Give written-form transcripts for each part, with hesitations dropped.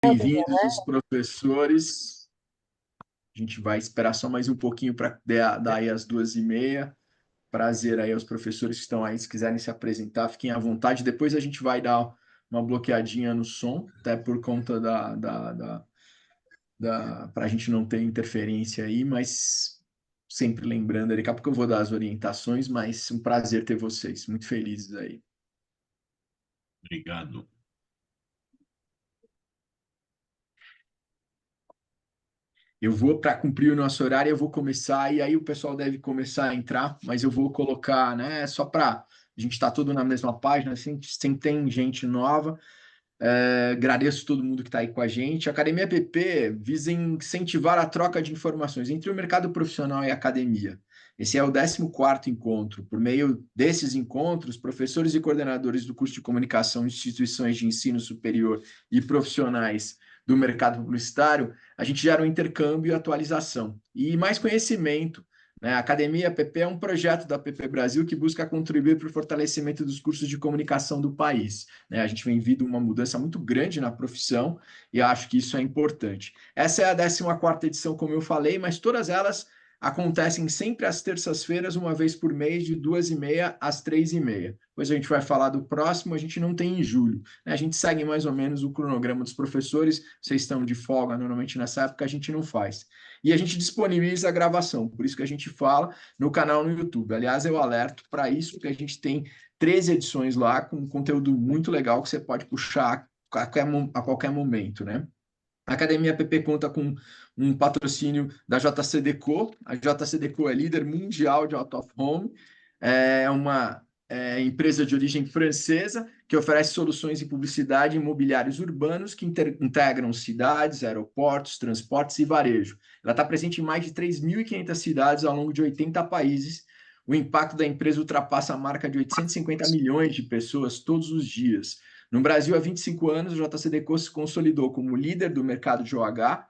Bem-vindos os professores. A gente vai esperar só mais um pouquinho para dar aí as 2h30. Prazer aí aos professores que estão aí, se quiserem se apresentar, fiquem à vontade. Depois a gente vai dar uma bloqueadinha no som, até por conta para a gente não ter interferência aí, mas sempre lembrando, daqui a pouco eu vou dar as orientações, mas um prazer ter vocês, muito felizes aí. Obrigado. Eu vou, para cumprir o nosso horário, eu vou começar, e aí o pessoal deve começar a entrar, mas eu vou colocar, né, só para a gente estar todo na mesma página, sempre tem gente nova. Agradeço todo mundo que está aí com a gente. A Academia PP visa incentivar a troca de informações entre o mercado profissional e a academia. Esse é o 14º encontro. Por meio desses encontros, professores e coordenadores do curso de comunicação, instituições de ensino superior e profissionais do mercado publicitário, a gente gera um intercâmbio e atualização e mais conhecimento, né? A Academia PP é um projeto da PP Brasil que busca contribuir para o fortalecimento dos cursos de comunicação do país, né? A gente vem vindo uma mudança muito grande na profissão e acho que isso é importante. Essa é a 14ª edição, como eu falei, mas todas elas acontecem sempre às terças-feiras, uma vez por mês, de 2h30 às 3h30. Depois a gente vai falar do próximo, a gente não tem em julho, né? A gente segue mais ou menos o cronograma dos professores, vocês estão de folga, normalmente nessa época a gente não faz. E a gente disponibiliza a gravação, por isso que a gente fala no canal no YouTube. Aliás, eu alerto para isso, que a gente tem 13 edições lá com conteúdo muito legal que você pode puxar a qualquer momento, né? A Academia PP conta com um patrocínio da JCDecaux. A JCDecaux é líder mundial de out of home, é uma empresa de origem francesa que oferece soluções em publicidade e imobiliários urbanos que integram cidades, aeroportos, transportes e varejo. Ela está presente em mais de 3.500 cidades ao longo de 80 países. O impacto da empresa ultrapassa a marca de 850 milhões de pessoas todos os dias. No Brasil, há 25 anos, o JCDecaux se consolidou como líder do mercado de OH,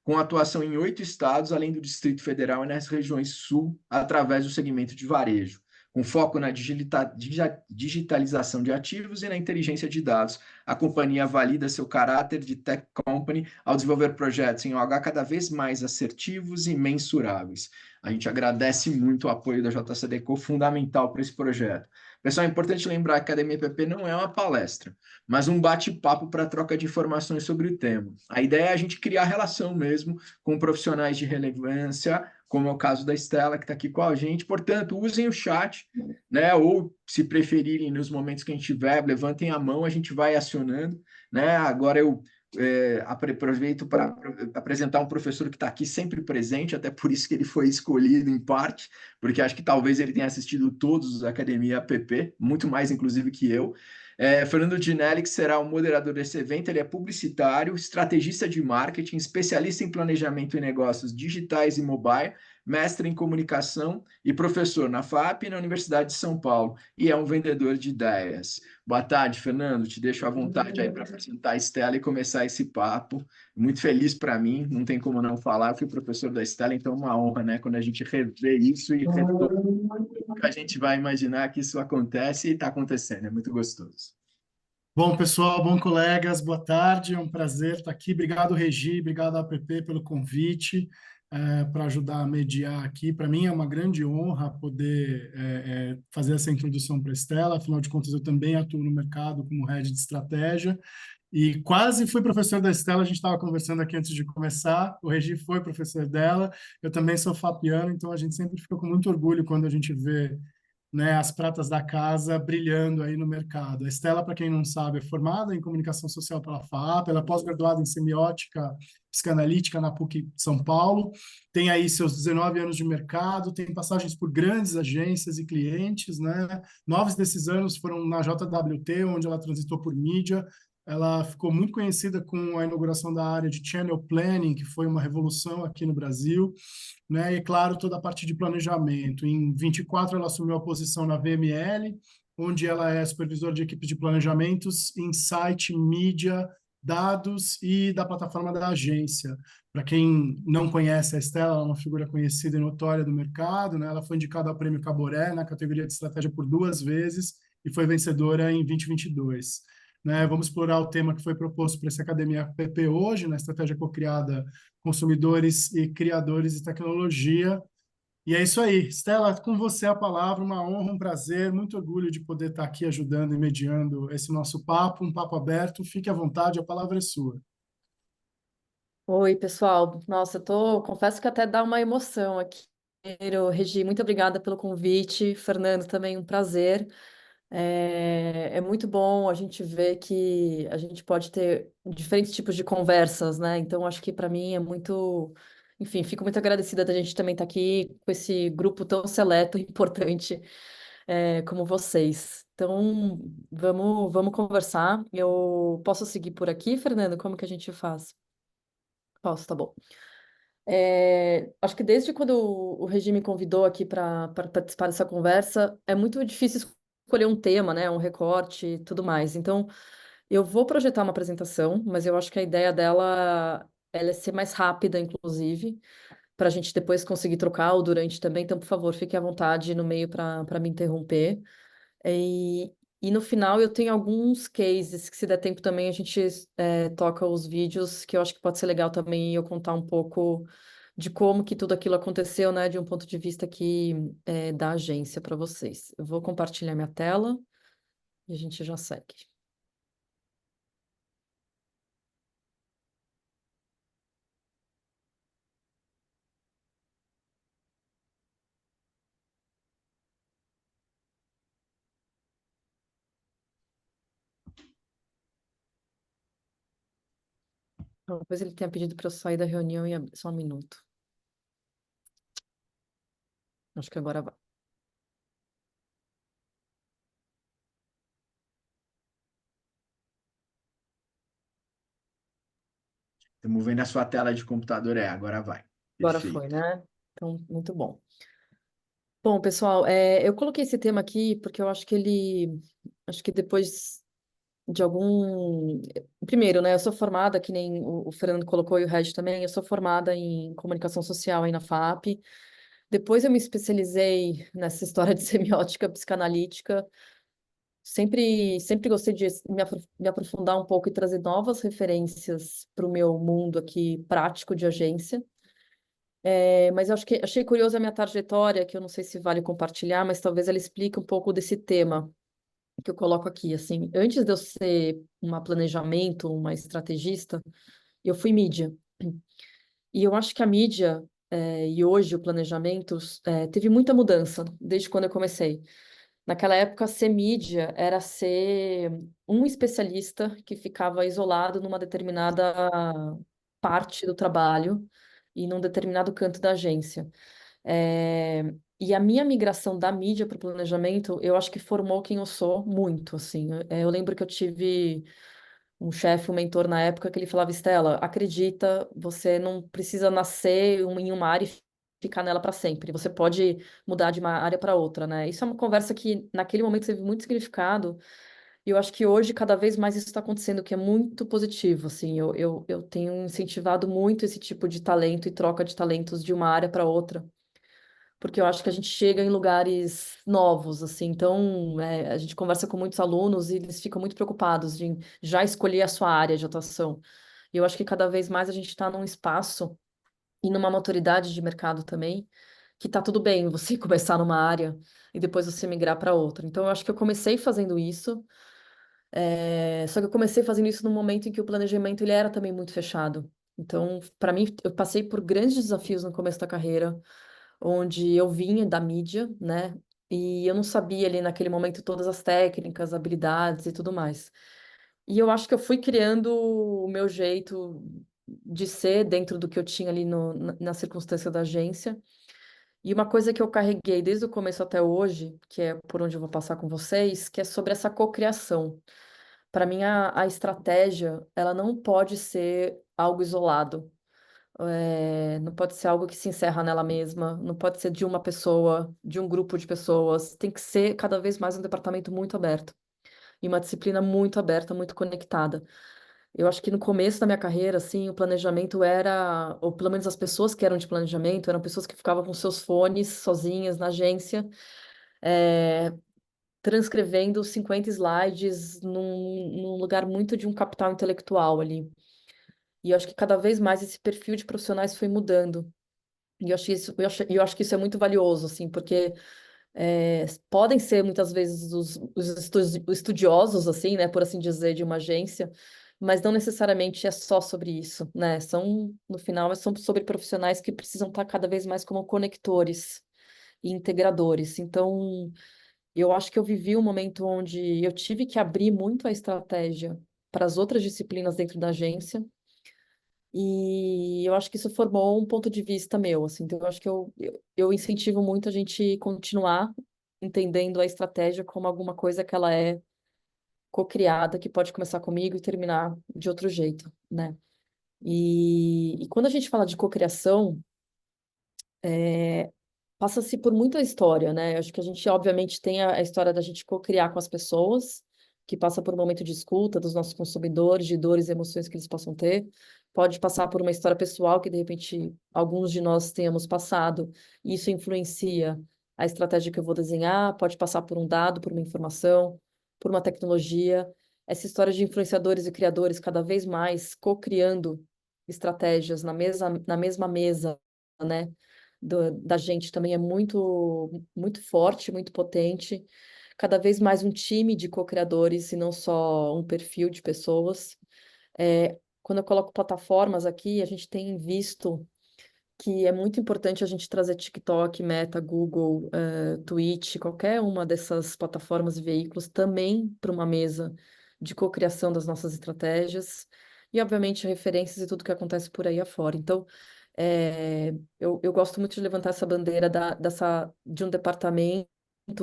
com atuação em 8 estados, além do Distrito Federal e nas regiões sul, através do segmento de varejo, com foco na digitalização de ativos e na inteligência de dados. A companhia valida seu caráter de tech company ao desenvolver projetos em OH cada vez mais assertivos e mensuráveis. A gente agradece muito o apoio da JCDecaux, fundamental para esse projeto. Pessoal, é importante lembrar que a Academia PP não é uma palestra, mas um bate-papo para troca de informações sobre o tema. A ideia é a gente criar relação mesmo com profissionais de relevância, como é o caso da Estela, que está aqui com a gente. Portanto, usem o chat, né? Ou, se preferirem, nos momentos que a gente tiver, levantem a mão, a gente vai acionando, né? Agora eu aproveito para apresentar um professor que está aqui sempre presente, até por isso que ele foi escolhido em parte, porque acho que talvez ele tenha assistido todos os Academia PP, muito mais inclusive que eu. Fernando Dinelli, que será o moderador desse evento, ele é publicitário, estrategista de marketing, especialista em planejamento e negócios digitais e mobile, mestre em comunicação e professor na FAP e na Universidade de São Paulo, e é um vendedor de ideias. Boa tarde, Fernando, te deixo à vontade aí para apresentar a Estela e começar esse papo. Muito feliz para mim, não tem como não falar, eu fui professor da Estela, então é uma honra, né, quando a gente revê isso e retorna, a gente vai imaginar que isso acontece e está acontecendo, é muito gostoso. Bom, pessoal, bom colegas, boa tarde, é um prazer estar aqui. Obrigado, Regi, obrigado, APP, pelo convite, para ajudar a mediar aqui. Para mim é uma grande honra poder fazer essa introdução para a Estela, afinal de contas eu também atuo no mercado como head de estratégia, e quase fui professor da Estela, a gente estava conversando aqui antes de começar, o Regi foi professor dela, eu também sou fapiano, então a gente sempre fica com muito orgulho quando a gente vê, né, as pratas da casa brilhando aí no mercado. A Estela, para quem não sabe, é formada em comunicação social pela FAP, ela é pós-graduada em semiótica psicanalítica na PUC de São Paulo, tem aí seus 19 anos de mercado, tem passagens por grandes agências e clientes, né? 9 desses anos foram na JWT, onde ela transitou por mídia. Ela ficou muito conhecida com a inauguração da área de Channel Planning, que foi uma revolução aqui no Brasil, né? E, claro, toda a parte de planejamento. Em 24, ela assumiu a posição na VML, onde ela é supervisora de equipe de planejamentos, insight, mídia, dados e da plataforma da agência. Para quem não conhece a Estela, ela é uma figura conhecida e notória do mercado, né? Ela foi indicada ao Prêmio Caboré na categoria de estratégia por 2 vezes e foi vencedora em 2022. né? Vamos explorar o tema que foi proposto para essa Academia PP hoje, na estratégia co-criada Consumidores e Criadores de Tecnologia. E é isso aí. Stella, com você a palavra, uma honra, um prazer, muito orgulho de poder estar aqui ajudando e mediando esse nosso papo, um papo aberto. Fique à vontade, a palavra é sua. Oi, pessoal. Nossa, confesso que até dá uma emoção aqui. Regi, muito obrigada pelo convite. Fernando, também um prazer. É muito bom a gente ver que a gente pode ter diferentes tipos de conversas, né? Então, acho que para mim é muito. Enfim, fico muito agradecida da gente também estar aqui com esse grupo tão seleto e importante, como vocês. Então, vamos conversar. Eu posso seguir por aqui, Fernando? Como que a gente faz? Posso, tá bom. Acho que desde quando o Regi me convidou aqui para participar dessa conversa, é muito difícil escolher um tema, né, um recorte e tudo mais. Então, eu vou projetar uma apresentação, mas eu acho que a ideia dela ela é ser mais rápida, inclusive, para a gente depois conseguir trocar ou durante também. Então, por favor, fique à vontade no meio para me interromper. E, e no final eu tenho alguns cases que, se der tempo também, a gente toca os vídeos, que eu acho que pode ser legal também eu contar um pouco de como que tudo aquilo aconteceu, né, de um ponto de vista aqui da agência para vocês. Eu vou compartilhar minha tela e a gente já segue. Então, depois ele tinha pedido para eu sair da reunião e abrir só um minuto. Acho que agora vai. Estamos vendo a sua tela de computador, agora vai. Agora foi, Perfeito. né? Então, muito bom. Bom, pessoal, eu coloquei esse tema aqui porque eu acho que acho que depois de algum. Primeiro, né? Eu sou formada, que nem o Fernando colocou e o Regi também, eu sou formada em comunicação social aí na FAP. Depois eu me especializei nessa história de semiótica psicanalítica. Sempre gostei de me aprofundar um pouco e trazer novas referências para o meu mundo aqui prático de agência. Mas eu acho que achei curiosa a minha trajetória, que eu não sei se vale compartilhar, mas talvez ela explique um pouco desse tema que eu coloco aqui, assim, antes de eu ser uma planejamento, uma estrategista, eu fui mídia. E eu acho que a mídia, e hoje o planejamento, teve muita mudança desde quando eu comecei. Naquela época, ser mídia era ser um especialista que ficava isolado numa determinada parte do trabalho e num determinado canto da agência. E a minha migração da mídia para o planejamento, eu acho que formou quem eu sou muito, assim. Eu lembro que eu tive um chefe, um mentor na época, que ele falava, Estela, acredita, você não precisa nascer em uma área e ficar nela para sempre. Você pode mudar de uma área para outra, né? Isso é uma conversa que naquele momento teve muito significado. E eu acho que hoje, cada vez mais, isso está acontecendo, que é muito positivo, assim. Eu tenho incentivado muito esse tipo de talento e troca de talentos de uma área para outra, porque eu acho que a gente chega em lugares novos, assim, então a gente conversa com muitos alunos e eles ficam muito preocupados de já escolher a sua área de atuação. E eu acho que cada vez mais a gente está num espaço e numa maturidade de mercado também, que tá tudo bem você começar numa área e depois você migrar para outra. Então eu acho que eu comecei fazendo isso, só que eu comecei fazendo isso num momento em que o planejamento ele era também muito fechado. Então, para mim, eu passei por grandes desafios no começo da carreira, onde eu vinha da mídia, né? E eu não sabia ali naquele momento todas as técnicas, habilidades e tudo mais. E eu acho que eu fui criando o meu jeito de ser dentro do que eu tinha ali na circunstância da agência. E uma coisa que eu carreguei desde o começo até hoje, que é por onde eu vou passar com vocês, que é sobre essa cocriação. Para mim, a estratégia, ela não pode ser algo isolado. Não pode ser algo que se encerra nela mesma, não pode ser de uma pessoa, de um grupo de pessoas. Tem que ser cada vez mais um departamento muito aberto e uma disciplina muito aberta, muito conectada. Eu acho que no começo da minha carreira, assim, o planejamento era, ou pelo menos as pessoas que eram de planejamento, eram pessoas que ficavam com seus fones sozinhas na agência, transcrevendo 50 slides num lugar muito de um capital intelectual ali. E eu acho que cada vez mais esse perfil de profissionais foi mudando. E eu acho que isso é muito valioso, assim, porque podem ser muitas vezes os estudiosos, assim, né, por assim dizer, de uma agência, mas não necessariamente é só sobre isso, né? No final, são sobre profissionais que precisam estar cada vez mais como conectores e integradores. Então, eu acho que eu vivi um momento onde eu tive que abrir muito a estratégia para as outras disciplinas dentro da agência, e eu acho que isso formou um ponto de vista meu, assim. Então, eu acho que eu incentivo muito a gente continuar entendendo a estratégia como alguma coisa que ela é co-criada, que pode começar comigo e terminar de outro jeito, né? E quando a gente fala de cocriação, passa-se por muita história, né? Eu acho que a gente, obviamente, tem a história da gente co-criar com as pessoas, que passa por um momento de escuta dos nossos consumidores, de dores e emoções que eles possam ter. Pode passar por uma história pessoal que, de repente, alguns de nós tenhamos passado, e isso influencia a estratégia que eu vou desenhar. Pode passar por um dado, por uma informação, por uma tecnologia. Essa história de influenciadores e criadores cada vez mais co-criando estratégias na mesma mesa, né? Da gente também é muito forte, muito potente. Cada vez mais um time de co-criadores e não só um perfil de pessoas. Quando eu coloco plataformas aqui, a gente tem visto que é muito importante a gente trazer TikTok, Meta, Google, Twitch, qualquer uma dessas plataformas e veículos também para uma mesa de cocriação das nossas estratégias e, obviamente, referências e tudo que acontece por aí afora. Então, eu gosto muito de levantar essa bandeira de um departamento,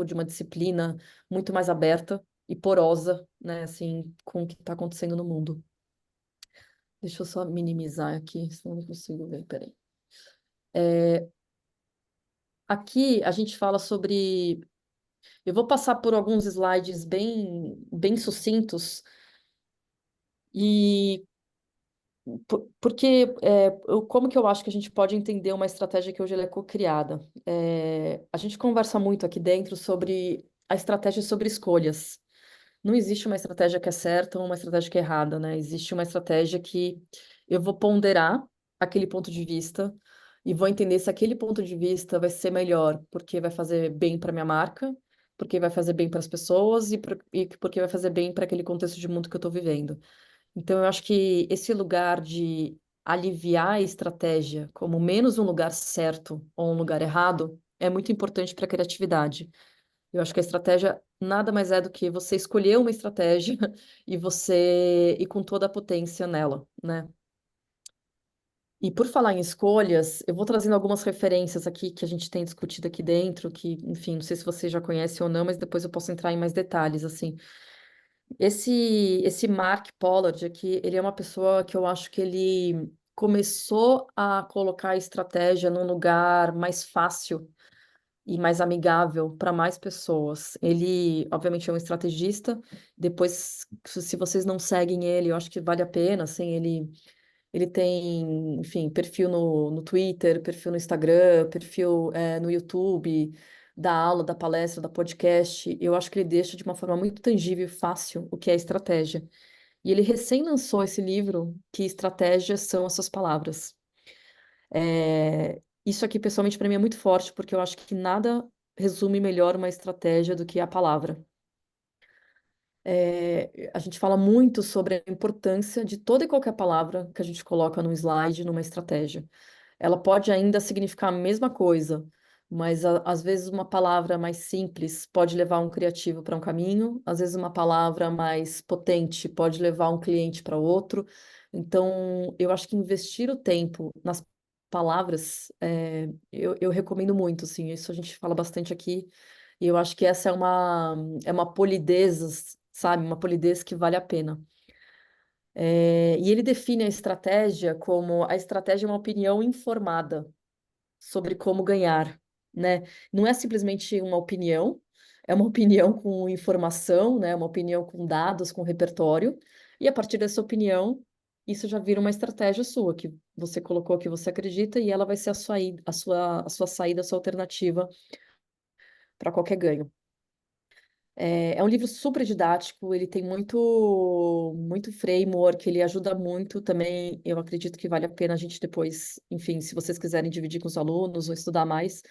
de uma disciplina muito mais aberta e porosa, né, assim, com o que está acontecendo no mundo. Deixa eu só minimizar aqui, senão eu não consigo ver, peraí. Aqui a gente fala sobre. Eu vou passar por alguns slides bem sucintos, e porque como que eu acho que a gente pode entender uma estratégia que hoje ela é co-criada? A gente conversa muito aqui dentro sobre a estratégia sobre escolhas. Não existe uma estratégia que é certa ou uma estratégia que é errada, né? Existe uma estratégia que eu vou ponderar aquele ponto de vista e vou entender se aquele ponto de vista vai ser melhor porque vai fazer bem para minha marca, porque vai fazer bem para as pessoas e porque vai fazer bem para aquele contexto de mundo que eu estou vivendo. Então, eu acho que esse lugar de aliviar a estratégia como menos um lugar certo ou um lugar errado é muito importante para a criatividade. Eu acho que a estratégia nada mais é do que você escolher uma estratégia e você ir com toda a potência nela, né? E por falar em escolhas, eu vou trazendo algumas referências aqui que a gente tem discutido aqui dentro, que, enfim, não sei se você já conhece ou não, mas depois eu posso entrar em mais detalhes, assim. Esse Mark Pollard aqui, ele é uma pessoa que eu acho que ele começou a colocar a estratégia num lugar mais fácil e mais amigável para mais pessoas. Ele, obviamente, é um estrategista. Depois, se vocês não seguem ele, eu acho que vale a pena, assim, ele tem, enfim, perfil no Twitter, perfil no Instagram, perfil no YouTube, da aula, da palestra, da podcast. Eu acho que ele deixa de uma forma muito tangível e fácil o que é estratégia. E ele recém lançou esse livro, que estratégias são essas palavras. Isso aqui, pessoalmente, para mim é muito forte, porque eu acho que nada resume melhor uma estratégia do que a palavra. A gente fala muito sobre a importância de toda e qualquer palavra que a gente coloca num slide, numa estratégia. Ela pode ainda significar a mesma coisa, mas às vezes uma palavra mais simples pode levar um criativo para um caminho, às vezes uma palavra mais potente pode levar um cliente para outro. Então, eu acho que investir o tempo nas palavras, eu recomendo muito, assim, isso a gente fala bastante aqui, e eu acho que essa é uma polidez, sabe? Uma polidez que vale a pena. E ele define a estratégia como a estratégia é uma opinião informada sobre como ganhar, né? Não é simplesmente uma opinião, é uma opinião com informação, né? Uma opinião com dados, com repertório, e a partir dessa opinião, isso já vira uma estratégia sua, que você colocou que você acredita, e ela vai ser a sua saída, a sua alternativa para qualquer ganho. É um livro super didático, ele tem muito framework, ele ajuda muito também. Eu acredito que vale a pena a gente depois, enfim, se vocês quiserem dividir com os alunos ou estudar mais,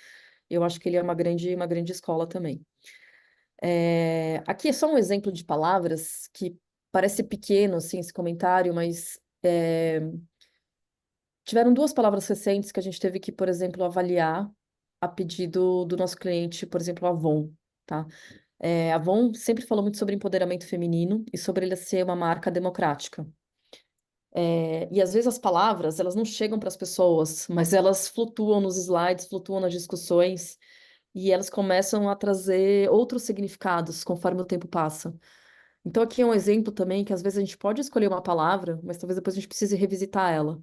eu acho que ele é uma grande escola também. Aqui é só um exemplo de palavras que parece pequeno, assim, esse comentário, mas tiveram duas palavras recentes que a gente teve que, por exemplo, avaliar a pedido do nosso cliente, por exemplo, a Avon, tá? A Avon sempre falou muito sobre empoderamento feminino e sobre ele ser uma marca democrática. E às vezes as palavras, elas não chegam para as pessoas, mas elas flutuam nos slides, flutuam nas discussões, e elas começam a trazer outros significados conforme o tempo passa. Então, aqui é um exemplo também que às vezes a gente pode escolher uma palavra, mas talvez depois a gente precise revisitar ela.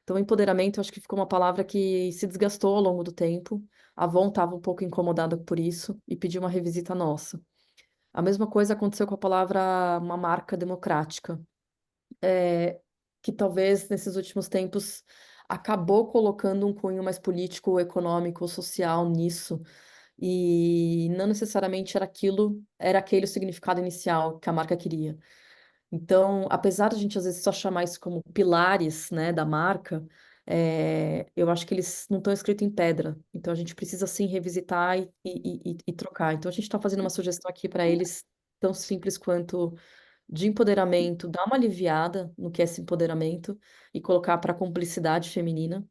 Então, empoderamento, eu acho que ficou uma palavra que se desgastou ao longo do tempo. A Avon estava um pouco incomodada por isso e pediu uma revisita nossa. A mesma coisa aconteceu com a palavra uma marca democrática, que talvez nesses últimos tempos acabou colocando um cunho mais político, econômico, social nisso, e não necessariamente era aquele o significado inicial que a marca queria. Então, apesar de a gente às vezes só chamar isso como pilares, né, da marca, eu acho que eles não estão escritos em pedra. Então, a gente precisa sim revisitar e trocar. Então, a gente está fazendo uma sugestão aqui para eles tão simples quanto de empoderamento, dar uma aliviada no que é esse empoderamento e colocar para cumplicidade feminina.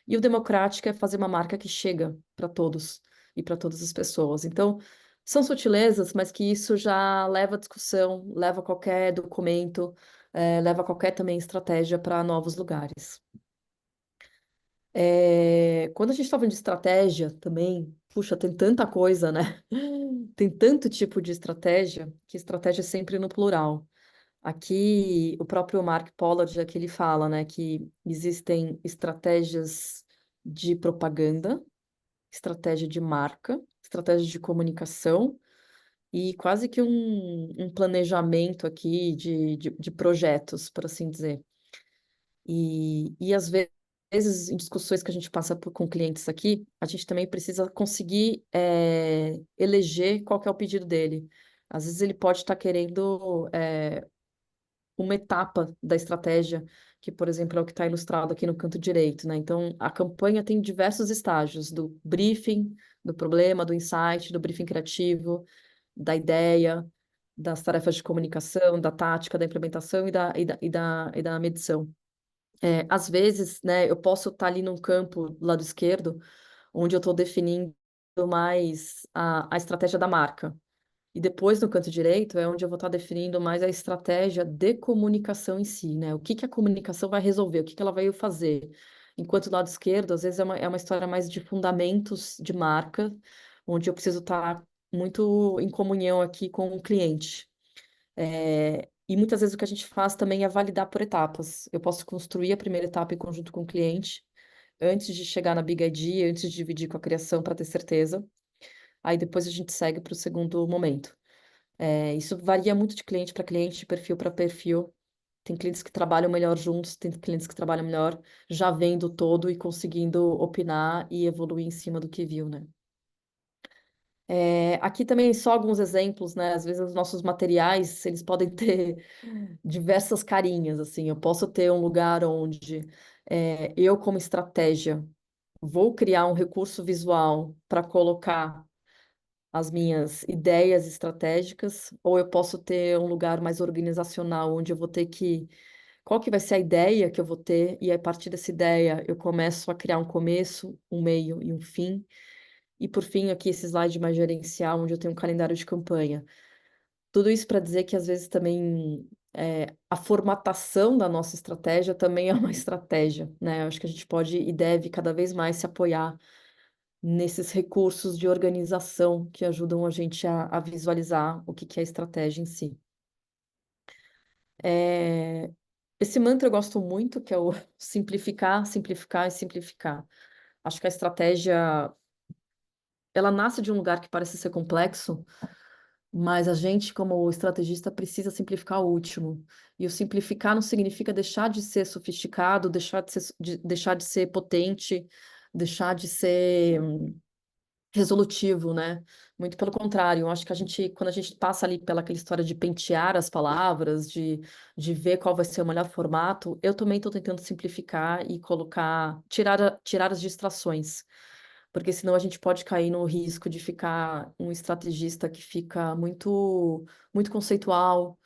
E o democrático é fazer uma marca que chega para todos e para todas as pessoas. Então, são sutilezas, mas que isso já leva a discussão, leva qualquer documento, leva qualquer também estratégia para novos lugares. Quando a gente está falando de estratégia também, puxa, tem tanta coisa, né? Tem tanto tipo de estratégia, que estratégia é sempre no plural. Aqui, o próprio Mark Pollard, aqui ele fala, né, que existem estratégias de propaganda, estratégia de marca, estratégia de comunicação e quase que um planejamento aqui de projetos, por assim dizer. E às vezes, em discussões que a gente passa com clientes aqui, a gente também precisa conseguir eleger qual que é o pedido dele. Às vezes ele pode estar querendo uma etapa da estratégia, que, por exemplo, é o que está ilustrado aqui no canto direito, né? Então, a campanha tem diversos estágios, do briefing, do problema, do insight, do briefing criativo, da ideia, das tarefas de comunicação, da tática, da implementação e da medição. Às vezes, né, eu posso estar ali num campo do lado esquerdo, onde eu estou definindo mais a estratégia da marca. E depois, no canto direito, é onde eu vou estar definindo mais a estratégia de comunicação em si, né? O que que a comunicação vai resolver, o que que ela vai fazer. Enquanto o lado esquerdo, às vezes, é uma história mais de fundamentos de marca, onde eu preciso estar muito em comunhão aqui com o cliente. E muitas vezes o que a gente faz também é validar por etapas. Eu posso construir a primeira etapa em conjunto com o cliente, antes de chegar na Big Idea, antes de dividir com a criação para ter certeza. Aí depois a gente segue para o segundo momento. Isso varia muito de cliente para cliente, de perfil para perfil. Tem clientes que trabalham melhor juntos, tem clientes que trabalham melhor já vendo todo e conseguindo opinar e evoluir em cima do que viu, né? Aqui também só alguns exemplos, né? Às vezes os nossos materiais, eles podem ter diversas carinhas, assim. Eu posso ter um lugar onde eu, como estratégia, vou criar um recurso visual para colocar as minhas ideias estratégicas, ou eu posso ter um lugar mais organizacional, onde eu vou ter que. Qual que vai ser a ideia que eu vou ter? E a partir dessa ideia eu começo a criar um começo, um meio e um fim. E por fim, aqui esse slide mais gerencial, onde eu tenho um calendário de campanha. Tudo isso para dizer que às vezes também a formatação da nossa estratégia também é uma estratégia, né? Eu acho que a gente pode e deve cada vez mais se apoiar nesses recursos de organização que ajudam a gente a visualizar o que que é a estratégia em si. É, Esse mantra eu gosto muito, que é o simplificar, simplificar e simplificar. Acho que a estratégia, ela nasce de um lugar que parece ser complexo, mas a gente, como estrategista, precisa simplificar o último. E o simplificar não significa deixar de ser sofisticado, deixar de ser potente, deixar de ser resolutivo, né? Muito pelo contrário, eu acho que quando a gente passa ali pela aquela história de pentear as palavras, de ver qual vai ser o melhor formato, eu também estou tentando simplificar e tirar as distrações, porque senão a gente pode cair no risco de ficar um estrategista que fica muito conceitual,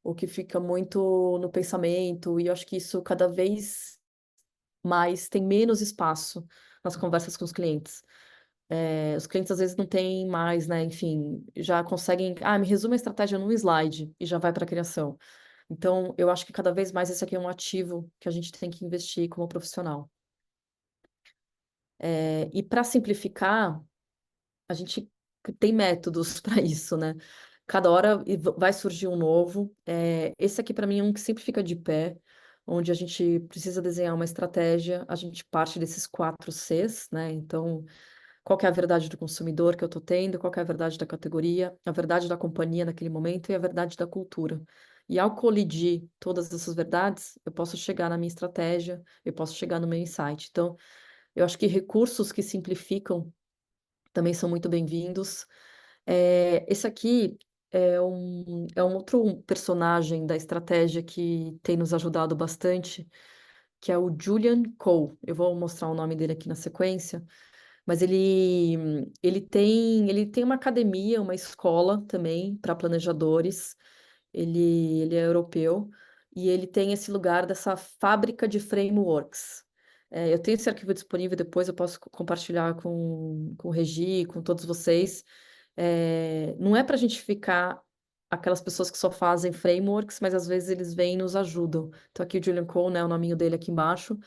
ou que fica muito no pensamento, e eu acho que isso cada vez mais tem menos espaço nas conversas com os clientes. Os clientes às vezes não têm mais, né? Enfim, já conseguem. Ah, me resume a estratégia num slide e já vai para a criação. Então, eu acho que cada vez mais esse aqui é um ativo que a gente tem que investir como profissional. E para simplificar, a gente tem métodos para isso, né? Cada hora vai surgir um novo. Esse aqui, para mim, é um que sempre fica de pé, onde a gente precisa desenhar uma estratégia, a gente parte desses 4 Cs, né? Então, qual que é a verdade do consumidor que eu estou tendo, qual que é a verdade da categoria, a verdade da companhia naquele momento e a verdade da cultura. E ao colidir todas essas verdades, eu posso chegar na minha estratégia, eu posso chegar no meu insight. Então, eu acho que recursos que simplificam também são muito bem-vindos. Esse aqui é um outro personagem da estratégia que tem nos ajudado bastante, que é o Julian Cole. Eu vou mostrar o nome dele aqui na sequência, mas ele tem uma academia, uma escola também para planejadores. Ele é europeu e ele tem esse lugar dessa fábrica de frameworks. Eu tenho esse arquivo disponível, depois eu posso compartilhar com o Regi, com todos vocês. Não é para a gente ficar aquelas pessoas que só fazem frameworks, mas às vezes eles vêm e nos ajudam. Então aqui o Julian Cole, né, o nominho dele aqui embaixo.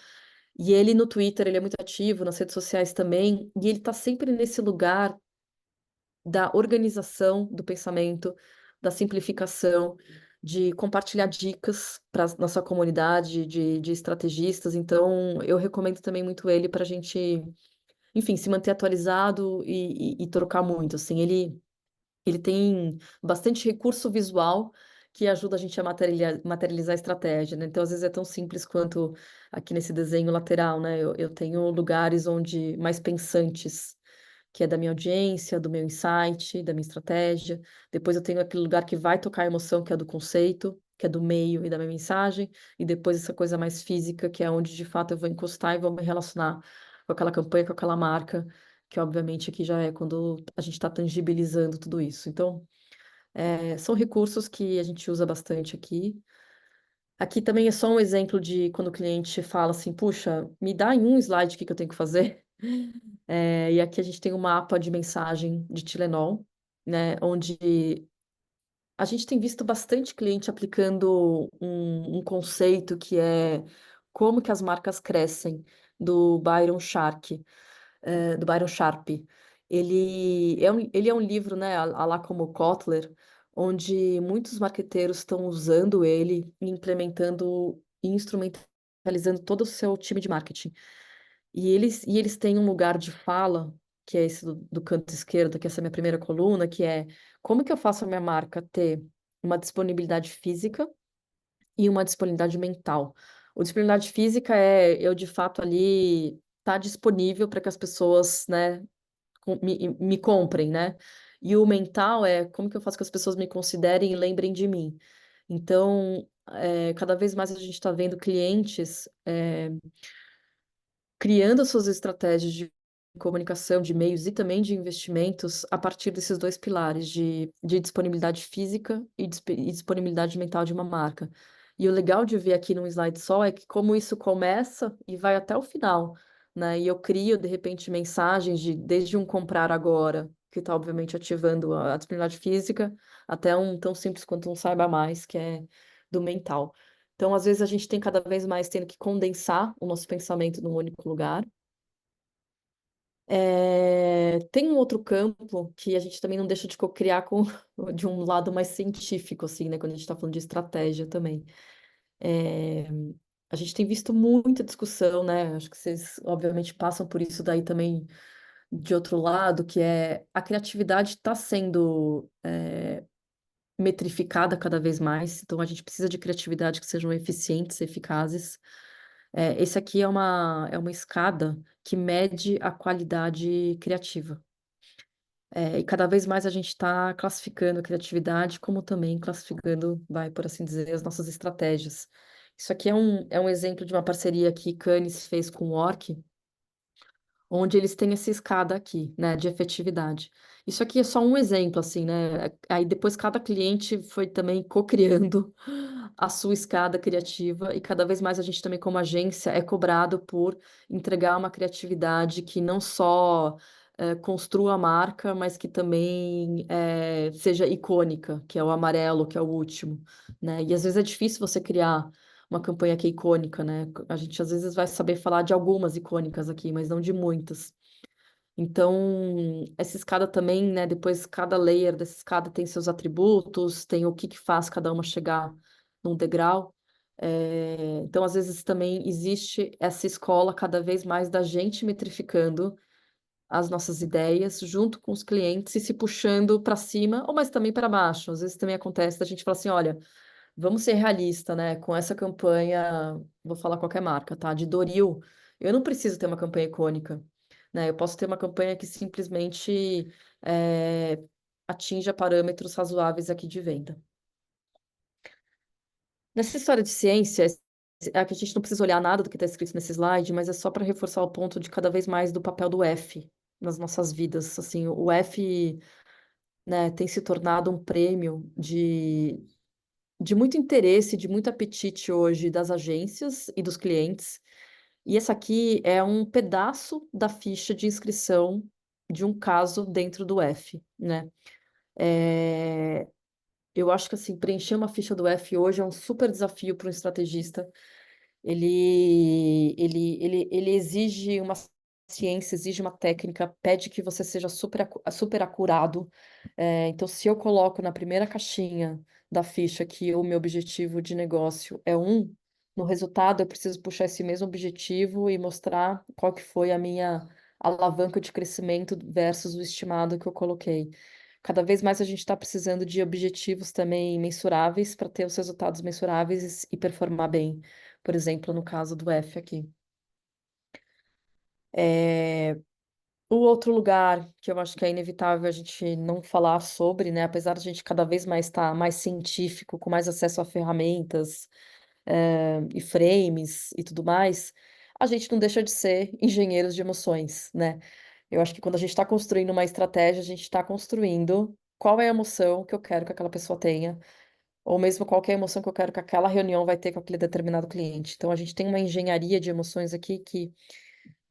E ele no Twitter, ele é muito ativo, nas redes sociais também, e ele está sempre nesse lugar da organização do pensamento, da simplificação, de compartilhar dicas para nossa comunidade de estrategistas. Então, eu recomendo também muito ele para a gente, enfim, se manter atualizado e trocar muito. Assim, ele tem bastante recurso visual que ajuda a gente a materializar a estratégia, né? Então, às vezes é tão simples quanto aqui nesse desenho lateral, né? Eu tenho lugares onde mais pensantes, que é da minha audiência, do meu insight, da minha estratégia. Depois eu tenho aquele lugar que vai tocar a emoção, que é do conceito, que é do meio e da minha mensagem. E depois essa coisa mais física, que é onde de fato eu vou encostar e vou me relacionar com aquela campanha, com aquela marca, que obviamente aqui já é quando a gente está tangibilizando tudo isso. Então, são recursos que a gente usa bastante aqui. Aqui também é só um exemplo de quando o cliente fala assim, puxa, me dá em um slide o que que eu tenho que fazer. E aqui a gente tem um mapa de mensagem de Tilenol, né, onde a gente tem visto bastante cliente aplicando um conceito que é como que as marcas crescem, do Byron Sharp. Ele é um livro, né, a lá como Kotler, onde muitos marqueteiros estão usando ele e implementando e instrumentalizando todo o seu time de marketing. E eles têm um lugar de fala, que é esse do canto esquerdo, que essa é a minha primeira coluna, que é como que eu faço a minha marca ter uma disponibilidade física e uma disponibilidade mental. O disponibilidade física é eu, de fato, ali estar disponível para que as pessoas, né, me comprem, né? E o mental é como que eu faço que as pessoas me considerem e lembrem de mim. Então, cada vez mais a gente está vendo clientes criando suas estratégias de comunicação, de meios e também de investimentos a partir desses dois pilares de disponibilidade física e disponibilidade mental de uma marca. E o legal de ver aqui num slide só é que como isso começa e vai até o final, né? E eu crio, de repente, mensagens desde um comprar agora, que está, obviamente, ativando a disponibilidade física, até um tão simples quanto um saiba mais, que é do mental. Então, às vezes, a gente tem cada vez mais tendo que condensar o nosso pensamento num único lugar. Tem um outro campo que a gente também não deixa de criar de um lado mais científico, assim, né? Quando a gente está falando de estratégia também. É, a gente tem visto muita discussão, né? Acho que vocês, obviamente, passam por isso daí também de outro lado, que é a criatividade está sendo metrificada cada vez mais, então a gente precisa de criatividade que sejam eficientes, eficazes. Esse aqui é uma escada que mede a qualidade criativa. E cada vez mais a gente está classificando a criatividade, como também classificando, vai por assim dizer, as nossas estratégias. Isso aqui é um exemplo de uma parceria que Cannes fez com o Orc, onde eles têm essa escada aqui, né, de efetividade. Isso aqui é só um exemplo, assim, né? Aí depois cada cliente foi também co-criando a sua escada criativa e cada vez mais a gente também, como agência, é cobrado por entregar uma criatividade que não só construa a marca, mas que também seja icônica, que é o amarelo, que é o último, né? E às vezes é difícil você criar uma campanha que é icônica, né? A gente às vezes vai saber falar de algumas icônicas aqui, mas não de muitas. Então, essa escada também, né? Depois, cada layer dessa escada tem seus atributos, tem o que que faz cada uma chegar num degrau. Então, às vezes também existe essa escola cada vez mais da gente metrificando as nossas ideias junto com os clientes e se puxando para cima, ou mas também para baixo. Às vezes também acontece da gente falar assim, olha, vamos ser realista, né? Com essa campanha, vou falar qualquer marca, tá? De Doril, eu não preciso ter uma campanha icônica, né? Eu posso ter uma campanha que simplesmente é, atinja parâmetros razoáveis aqui de venda. Nessa história de ciência, é que a gente não precisa olhar nada do que está escrito nesse slide, mas é só para reforçar o ponto de cada vez mais do papel do F nas nossas vidas. Assim, o F, né, tem se tornado um prêmio de muito interesse, de muito apetite hoje das agências e dos clientes. E essa aqui é um pedaço da ficha de inscrição de um caso dentro do F, né? É, eu acho que assim, preencher uma ficha do F hoje é um super desafio para um estrategista. Ele exige uma ciência, exige uma técnica, pede que você seja super acurado. Então, se eu coloco na primeira caixinha da ficha que o meu objetivo de negócio é um, no resultado eu preciso puxar esse mesmo objetivo e mostrar qual que foi a minha alavanca de crescimento versus o estimado que eu coloquei. Cada vez mais a gente está precisando de objetivos também mensuráveis para ter os resultados mensuráveis e performar bem. Por exemplo, no caso do F aqui. O outro lugar que eu acho que é inevitável a gente não falar sobre, né? Apesar de a gente cada vez mais estar mais científico, com mais acesso a ferramentas, e frames e tudo mais, a gente não deixa de ser engenheiros de emoções, né? Eu acho que quando a gente está construindo uma estratégia, a gente está construindo qual é a emoção que eu quero que aquela pessoa tenha, ou mesmo qual que é a emoção que eu quero que aquela reunião vai ter com aquele determinado cliente. Então, a gente tem uma engenharia de emoções aqui que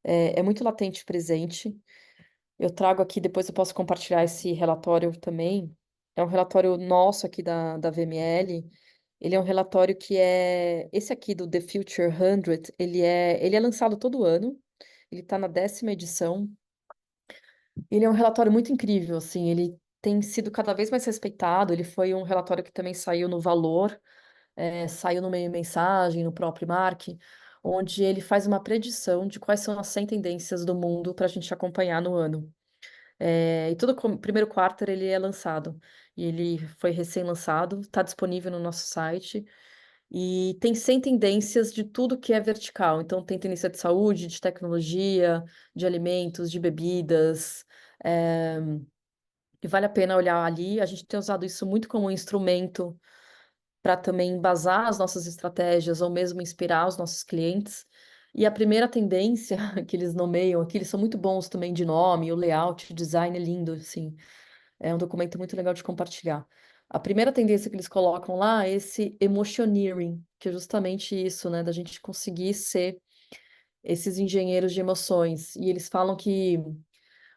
é muito latente e presente. Eu trago aqui, depois eu posso compartilhar esse relatório também. É um relatório nosso aqui da VML. Ele é um relatório que esse aqui do The Future 100, ele é lançado todo ano. Ele está na 10ª edição. Ele é um relatório muito incrível, assim, ele tem sido cada vez mais respeitado. Ele foi um relatório que também saiu no Valor, saiu no Meio Mensagem, no próprio Mark, onde ele faz uma predição de quais são as 100 tendências do mundo para a gente acompanhar no ano. E todo primeiro quarto ele é lançado. E ele foi recém-lançado, está disponível no nosso site. E tem 100 tendências de tudo que é vertical. Então, tem tendência de saúde, de tecnologia, de alimentos, de bebidas. eh, e vale a pena olhar ali. A gente tem usado isso muito como um instrumento para também embasar as nossas estratégias ou mesmo inspirar os nossos clientes. E a primeira tendência que eles nomeiam aqui, eles são muito bons também de nome, o layout, o design é lindo, assim. É um documento muito legal de compartilhar. A primeira tendência que eles colocam lá é esse emotioneering, que é justamente isso, né, da gente conseguir ser esses engenheiros de emoções. E eles falam que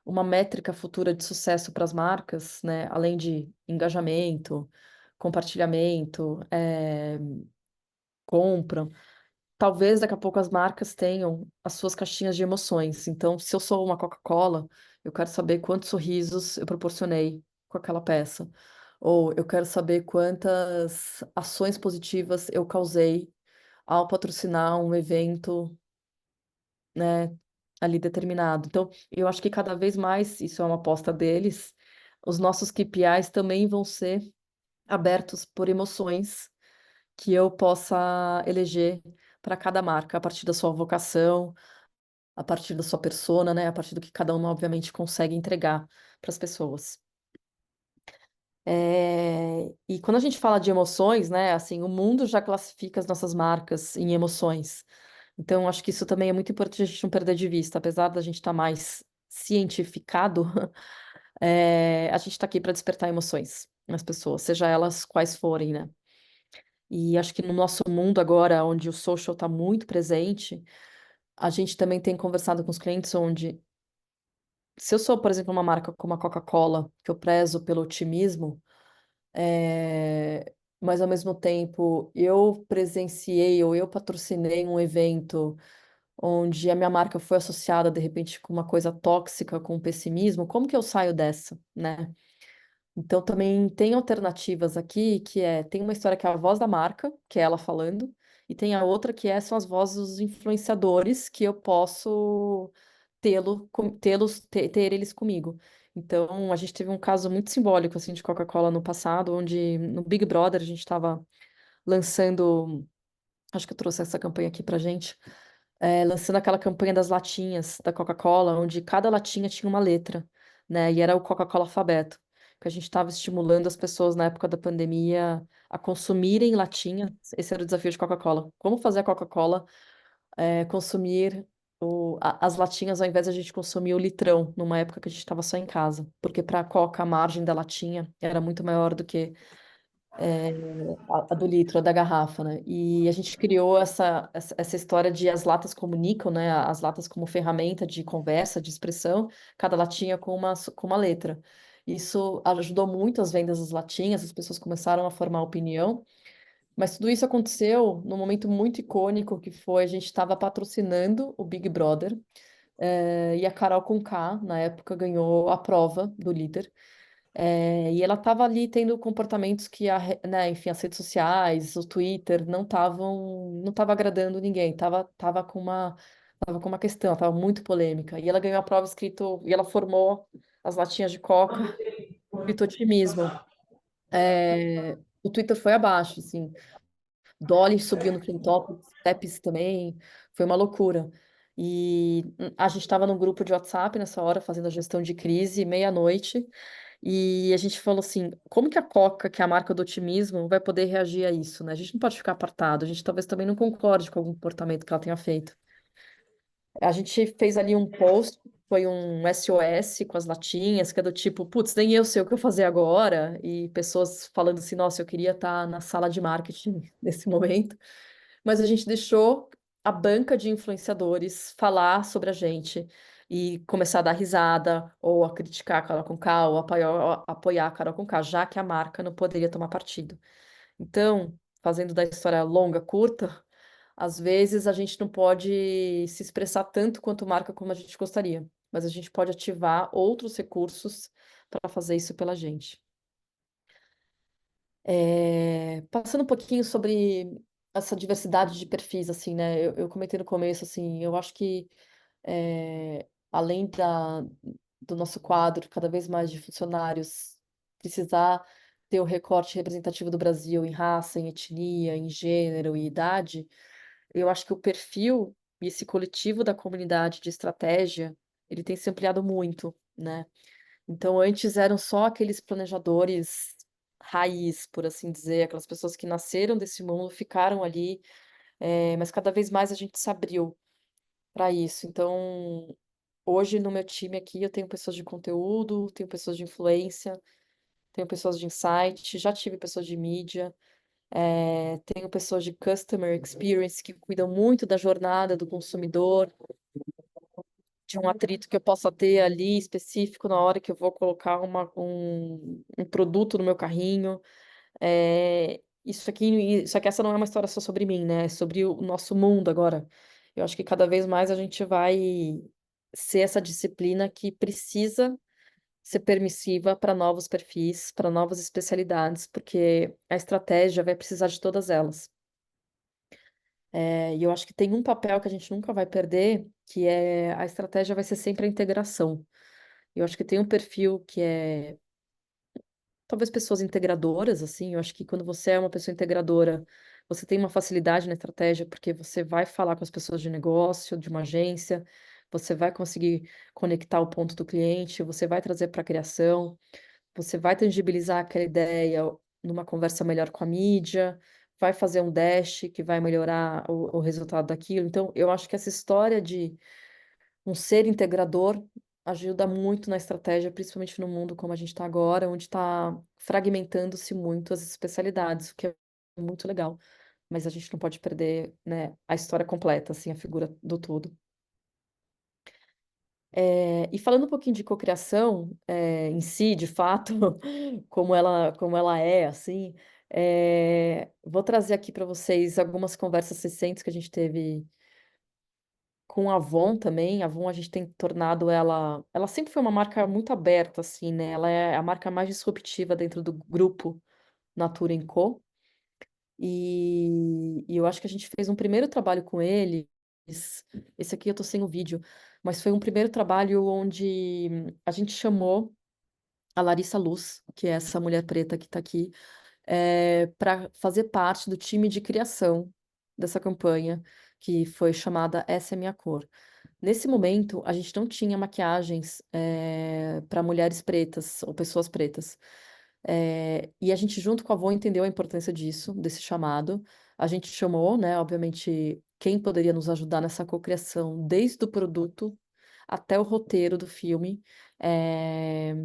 uma métrica futura de sucesso para as marcas, né, além de engajamento, compartilhamento, compra, talvez daqui a pouco as marcas tenham as suas caixinhas de emoções. Então, se eu sou uma Coca-Cola, eu quero saber quantos sorrisos eu proporcionei com aquela peça. Ou eu quero saber quantas ações positivas eu causei ao patrocinar um evento, né, ali determinado. Então, eu acho que cada vez mais, isso é uma aposta deles, os nossos KPIs também vão ser abertos por emoções que eu possa eleger para cada marca, a partir da sua vocação, a partir da sua persona, né? A partir do que cada um, obviamente, consegue entregar para as pessoas. E quando a gente fala de emoções, né? Assim, o mundo já classifica as nossas marcas em emoções. Então, acho que isso também é muito importante a gente não perder de vista, apesar da gente estar mais cientificado, a gente está aqui para despertar emoções nas pessoas, seja elas quais forem, né? E acho que no nosso mundo agora, onde o social está muito presente, a gente também tem conversado com os clientes onde, se eu sou, por exemplo, uma marca como a Coca-Cola, que eu prezo pelo otimismo, mas ao mesmo tempo eu presenciei ou eu patrocinei um evento onde a minha marca foi associada de repente com uma coisa tóxica, com pessimismo, como que eu saio dessa, né? Então também tem alternativas aqui, tem uma história que é a voz da marca, que é ela falando, e tem a outra são as vozes dos influenciadores que eu posso ter eles comigo. Então, a gente teve um caso muito simbólico assim de Coca-Cola no passado, onde no Big Brother a gente estava lançando, acho que eu trouxe essa campanha aqui pra gente, lançando aquela campanha das latinhas da Coca-Cola, onde cada latinha tinha uma letra, né? E era o Coca-Cola alfabeto, que a gente estava estimulando as pessoas na época da pandemia a consumirem latinha. Esse era o desafio de Coca-Cola. Como fazer a Coca-Cola consumir as latinhas ao invés de a gente consumir o litrão, numa época que a gente estava só em casa. Porque para a Coca, a margem da latinha era muito maior do que é, a do litro, a da garrafa, né? E a gente criou essa história de as latas comunicam, né? As latas como ferramenta de conversa, de expressão, cada latinha com uma letra. Isso ajudou muito as vendas das latinhas, as pessoas começaram a formar opinião, mas tudo isso aconteceu num momento muito icônico que foi a gente estava patrocinando o Big Brother, e a Carol Conká, na época, ganhou a prova do líder. E ela estava ali tendo comportamentos que, né, enfim, as redes sociais, o Twitter não tava agradando ninguém, tava com uma questão, tava muito polêmica. E ela ganhou a prova escrito, e ela formou as latinhas de coca, escrito otimismo. O Twitter foi abaixo, assim. Dolly subiu no Trending Topics, Peps também, foi uma loucura. E a gente estava num grupo de WhatsApp nessa hora, fazendo a gestão de crise, meia-noite, e a gente falou assim: como que a Coca, que é a marca do otimismo, vai poder reagir a isso, né? A gente não pode ficar apartado, a gente talvez também não concorde com algum comportamento que ela tenha feito. A gente fez ali um post, foi um SOS com as latinhas, que é do tipo, putz, nem eu sei o que eu fazer agora, e pessoas falando assim, nossa, eu queria estar na sala de marketing nesse momento. Mas a gente deixou a banca de influenciadores falar sobre a gente e começar a dar risada, ou a criticar a Carol Conká, ou apoiar a Carol Conká, já que a marca não poderia tomar partido. Então, fazendo da história longa, curta, às vezes a gente não pode se expressar tanto quanto marca como a gente gostaria, mas a gente pode ativar outros recursos para fazer isso pela gente. Passando um pouquinho sobre essa diversidade de perfis, assim, né? Eu comentei no começo, assim, eu acho que além do nosso quadro cada vez mais de funcionários precisar ter o recorte representativo do Brasil em raça, em etnia, em gênero e idade, eu acho que o perfil e esse coletivo da comunidade de estratégia, ele tem se ampliado muito, né? Então, antes eram só aqueles planejadores raiz, por assim dizer, aquelas pessoas que nasceram desse mundo, ficaram ali, mas cada vez mais a gente se abriu para isso. Então, hoje no meu time aqui, eu tenho pessoas de conteúdo, tenho pessoas de influência, tenho pessoas de insight, já tive pessoas de mídia, tenho pessoas de customer experience que cuidam muito da jornada do consumidor, de um atrito que eu possa ter ali específico na hora que eu vou colocar um produto no meu carrinho. Só que essa não é uma história só sobre mim, né? É sobre o nosso mundo agora. Eu acho que cada vez mais a gente vai ser essa disciplina que precisa ser permissiva para novos perfis, para novas especialidades, porque a estratégia vai precisar de todas elas. E eu acho que tem um papel que a gente nunca vai perder, que é a estratégia vai ser sempre a integração. Eu acho que tem um perfil que é talvez pessoas integradoras, assim. Eu acho que quando você é uma pessoa integradora, você tem uma facilidade na estratégia, porque você vai falar com as pessoas de negócio, de uma agência, você vai conseguir conectar o ponto do cliente, você vai trazer para a criação, você vai tangibilizar aquela ideia numa conversa melhor com a mídia, vai fazer um dash que vai melhorar o resultado daquilo. Então, eu acho que essa história de um ser integrador ajuda muito na estratégia, principalmente no mundo como a gente está agora, onde está fragmentando-se muito as especialidades, o que é muito legal. Mas a gente não pode perder, né, a história completa, assim, a figura do todo. E falando um pouquinho de cocriação, em si, de fato, como ela é, assim, vou trazer aqui para vocês algumas conversas recentes que a gente teve com a Avon também. A Avon, a gente tem tornado ela sempre foi uma marca muito aberta, assim, né? Ela é a marca mais disruptiva dentro do grupo Natura Co. E eu acho que a gente fez um primeiro trabalho com eles. Esse aqui eu tô sem o vídeo, mas foi um primeiro trabalho onde a gente chamou a Larissa Luz, que é essa mulher preta que está aqui, para fazer parte do time de criação dessa campanha, que foi chamada Essa é Minha Cor. Nesse momento, a gente não tinha maquiagens para mulheres pretas ou pessoas pretas. E a gente, junto com a Avon, entendeu a importância disso, desse chamado. A gente chamou, né, obviamente, quem poderia nos ajudar nessa cocriação, desde o produto até o roteiro do filme, eh,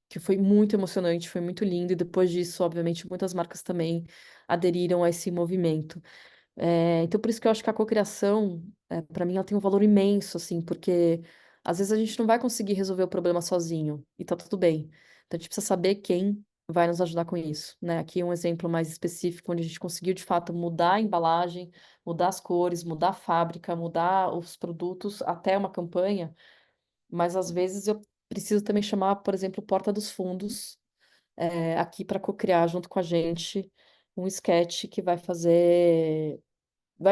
que foi muito emocionante, foi muito lindo. E depois disso, obviamente, muitas marcas também aderiram a esse movimento. Então, por isso que eu acho que a cocriação, para mim, ela tem um valor imenso, assim, porque às vezes a gente não vai conseguir resolver o problema sozinho, e tá tudo bem. Então, a gente precisa saber quem vai nos ajudar com isso, né? Aqui é um exemplo mais específico, onde a gente conseguiu, de fato, mudar a embalagem, mudar as cores, mudar a fábrica, mudar os produtos, até uma campanha, mas às vezes eu preciso também chamar, por exemplo, Porta dos Fundos, aqui para cocriar junto com a gente um sketch que vai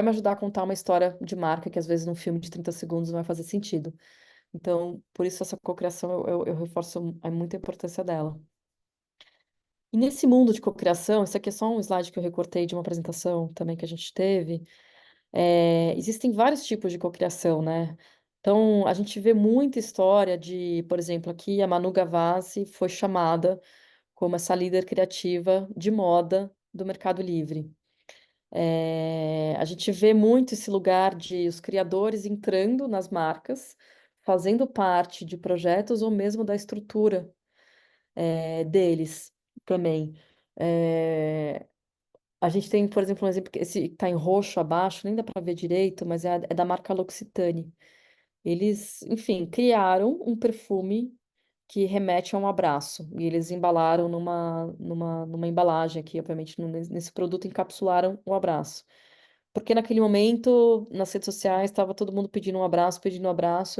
me ajudar a contar uma história de marca que às vezes num filme de 30 segundos não vai fazer sentido. Então, por isso essa cocriação eu reforço muita importância dela. E nesse mundo de cocriação, esse aqui é só um slide que eu recortei de uma apresentação também que a gente teve. Existem vários tipos de cocriação, né? Então, a gente vê muita história de, por exemplo, aqui a Manu Gavassi foi chamada como essa líder criativa de moda do Mercado Livre. A gente vê muito esse lugar de os criadores entrando nas marcas, fazendo parte de projetos ou mesmo da estrutura, deles também. Eh, a gente tem, por exemplo, um exemplo que esse está em roxo abaixo, nem dá para ver direito, mas é da marca L'Occitane. Eles, enfim, criaram um perfume que remete a um abraço. E eles embalaram numa embalagem aqui, obviamente, nesse produto, encapsularam o abraço. Porque naquele momento, nas redes sociais, estava todo mundo pedindo um abraço,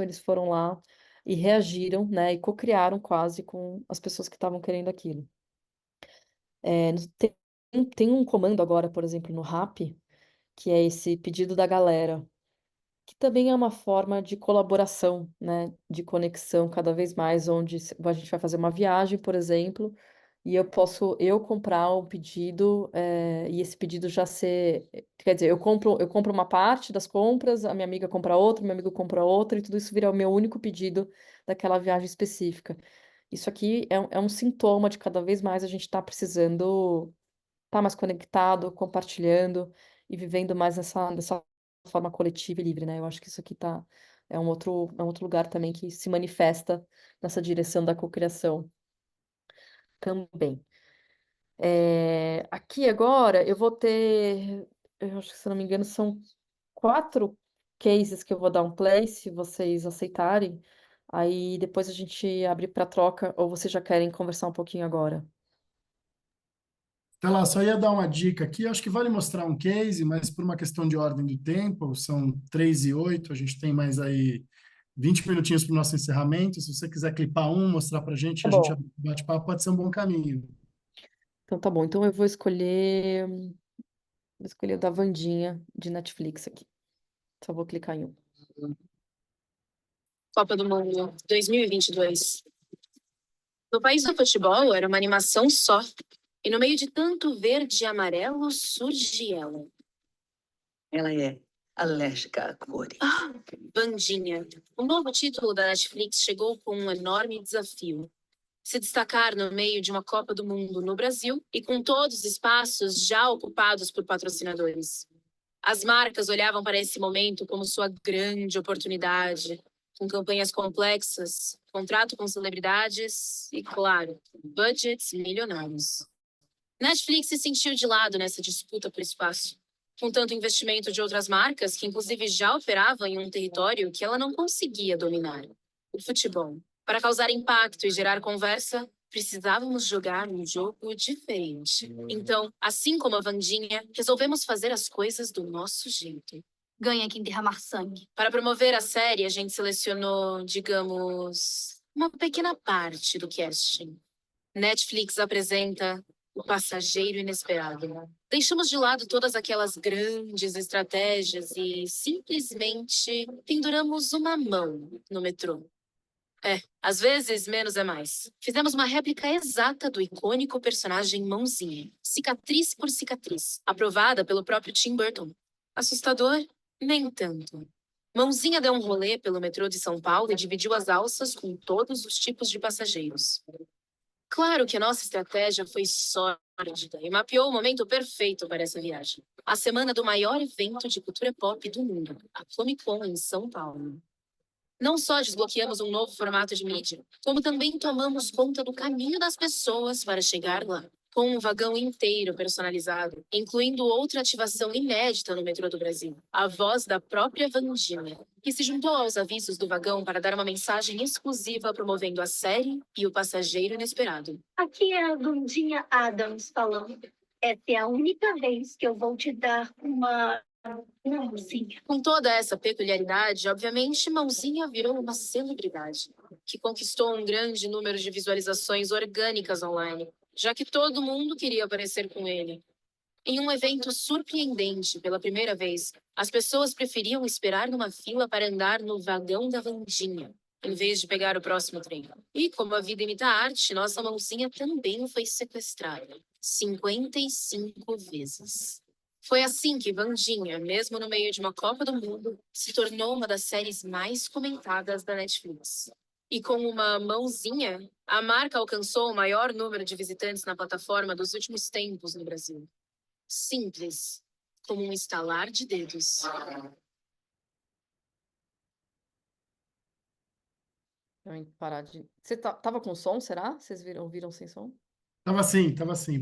eles foram lá e reagiram, né, e cocriaram quase com as pessoas que estavam querendo aquilo. Tem um comando agora, por exemplo, no Rappi, que é esse pedido da galera, que também é uma forma de colaboração, né, de conexão cada vez mais, onde a gente vai fazer uma viagem, por exemplo, e eu posso comprar um pedido, e esse pedido já ser, quer dizer, eu compro uma parte das compras, a minha amiga compra outra, meu amigo compra outra, e tudo isso vira o meu único pedido daquela viagem específica. Isso aqui é um sintoma de cada vez mais a gente estar precisando estar mais conectado, compartilhando e vivendo mais dessa forma coletiva e livre, né? Eu acho que isso aqui é um outro lugar também que se manifesta nessa direção da cocriação também. Aqui agora eu vou ter, eu acho que se não me engano, são 4 cases que eu vou dar um play, se vocês aceitarem. Aí depois a gente abre para troca, ou vocês já querem conversar um pouquinho agora? Então, lá, só ia dar uma dica aqui. Acho que vale mostrar um case, mas por uma questão de ordem do tempo, são 3:08, a gente tem mais aí 20 minutinhos para o nosso encerramento. Se você quiser clipar um, mostrar para Tá a gente bom. bate-papo, pode ser um bom caminho. Então tá bom. Então eu vou escolher o da Wandinha de Netflix aqui. Só vou clicar em um. Copa do Mundo 2022. No país do futebol, era uma animação só. E no meio de tanto verde e amarelo, surge ela. Ela é alérgica a cores. Vandinha. O novo título da Netflix chegou com um enorme desafio. Se destacar no meio de uma Copa do Mundo no Brasil e com todos os espaços já ocupados por patrocinadores. As marcas olhavam para esse momento como sua grande oportunidade, com campanhas complexas, contrato com celebridades e, claro, budgets milionários. Netflix se sentiu de lado nessa disputa por espaço, com tanto investimento de outras marcas que, inclusive, já operavam em um território que ela não conseguia dominar: o futebol. Para causar impacto e gerar conversa, precisávamos jogar um jogo diferente. Então, assim como a Vandinha, resolvemos fazer as coisas do nosso jeito. Ganha quem derramar sangue. Para promover a série, a gente selecionou, digamos, uma pequena parte do casting. Netflix apresenta O Passageiro Inesperado. Deixamos de lado todas aquelas grandes estratégias e simplesmente penduramos uma mão no metrô. Às vezes, menos é mais. Fizemos uma réplica exata do icônico personagem Mãozinha, cicatriz por cicatriz, aprovada pelo próprio Tim Burton. Assustador? Nem tanto. Mãozinha deu um rolê pelo metrô de São Paulo e dividiu as alças com todos os tipos de passageiros. Claro que a nossa estratégia foi sórdida e mapeou o momento perfeito para essa viagem. A semana do maior evento de cultura pop do mundo, a Comic Con em São Paulo. Não só desbloqueamos um novo formato de mídia, como também tomamos conta do caminho das pessoas para chegar lá, com um vagão inteiro personalizado, incluindo outra ativação inédita no metrô do Brasil, a voz da própria Vandinha, que se juntou aos avisos do vagão para dar uma mensagem exclusiva promovendo a série e O Passageiro Inesperado. Aqui é a Vandinha Adams falando. Essa é a única vez que eu vou te dar uma mãozinha. Com toda essa peculiaridade, obviamente, Mãozinha virou uma celebridade, que conquistou um grande número de visualizações orgânicas online, já que todo mundo queria aparecer com ele. Em um evento surpreendente pela primeira vez, as pessoas preferiam esperar numa fila para andar no vagão da Vandinha, em vez de pegar o próximo trem. E como a vida imita a arte, nossa Mãozinha também foi sequestrada 55 vezes. Foi assim que Vandinha, mesmo no meio de uma Copa do Mundo, se tornou uma das séries mais comentadas da Netflix. E com uma mãozinha, a marca alcançou o maior número de visitantes na plataforma dos últimos tempos no Brasil. Simples, como um estalar de dedos. Deixa eu parar de. Você tava com som, será? Vocês ouviram sem som? Tava sim,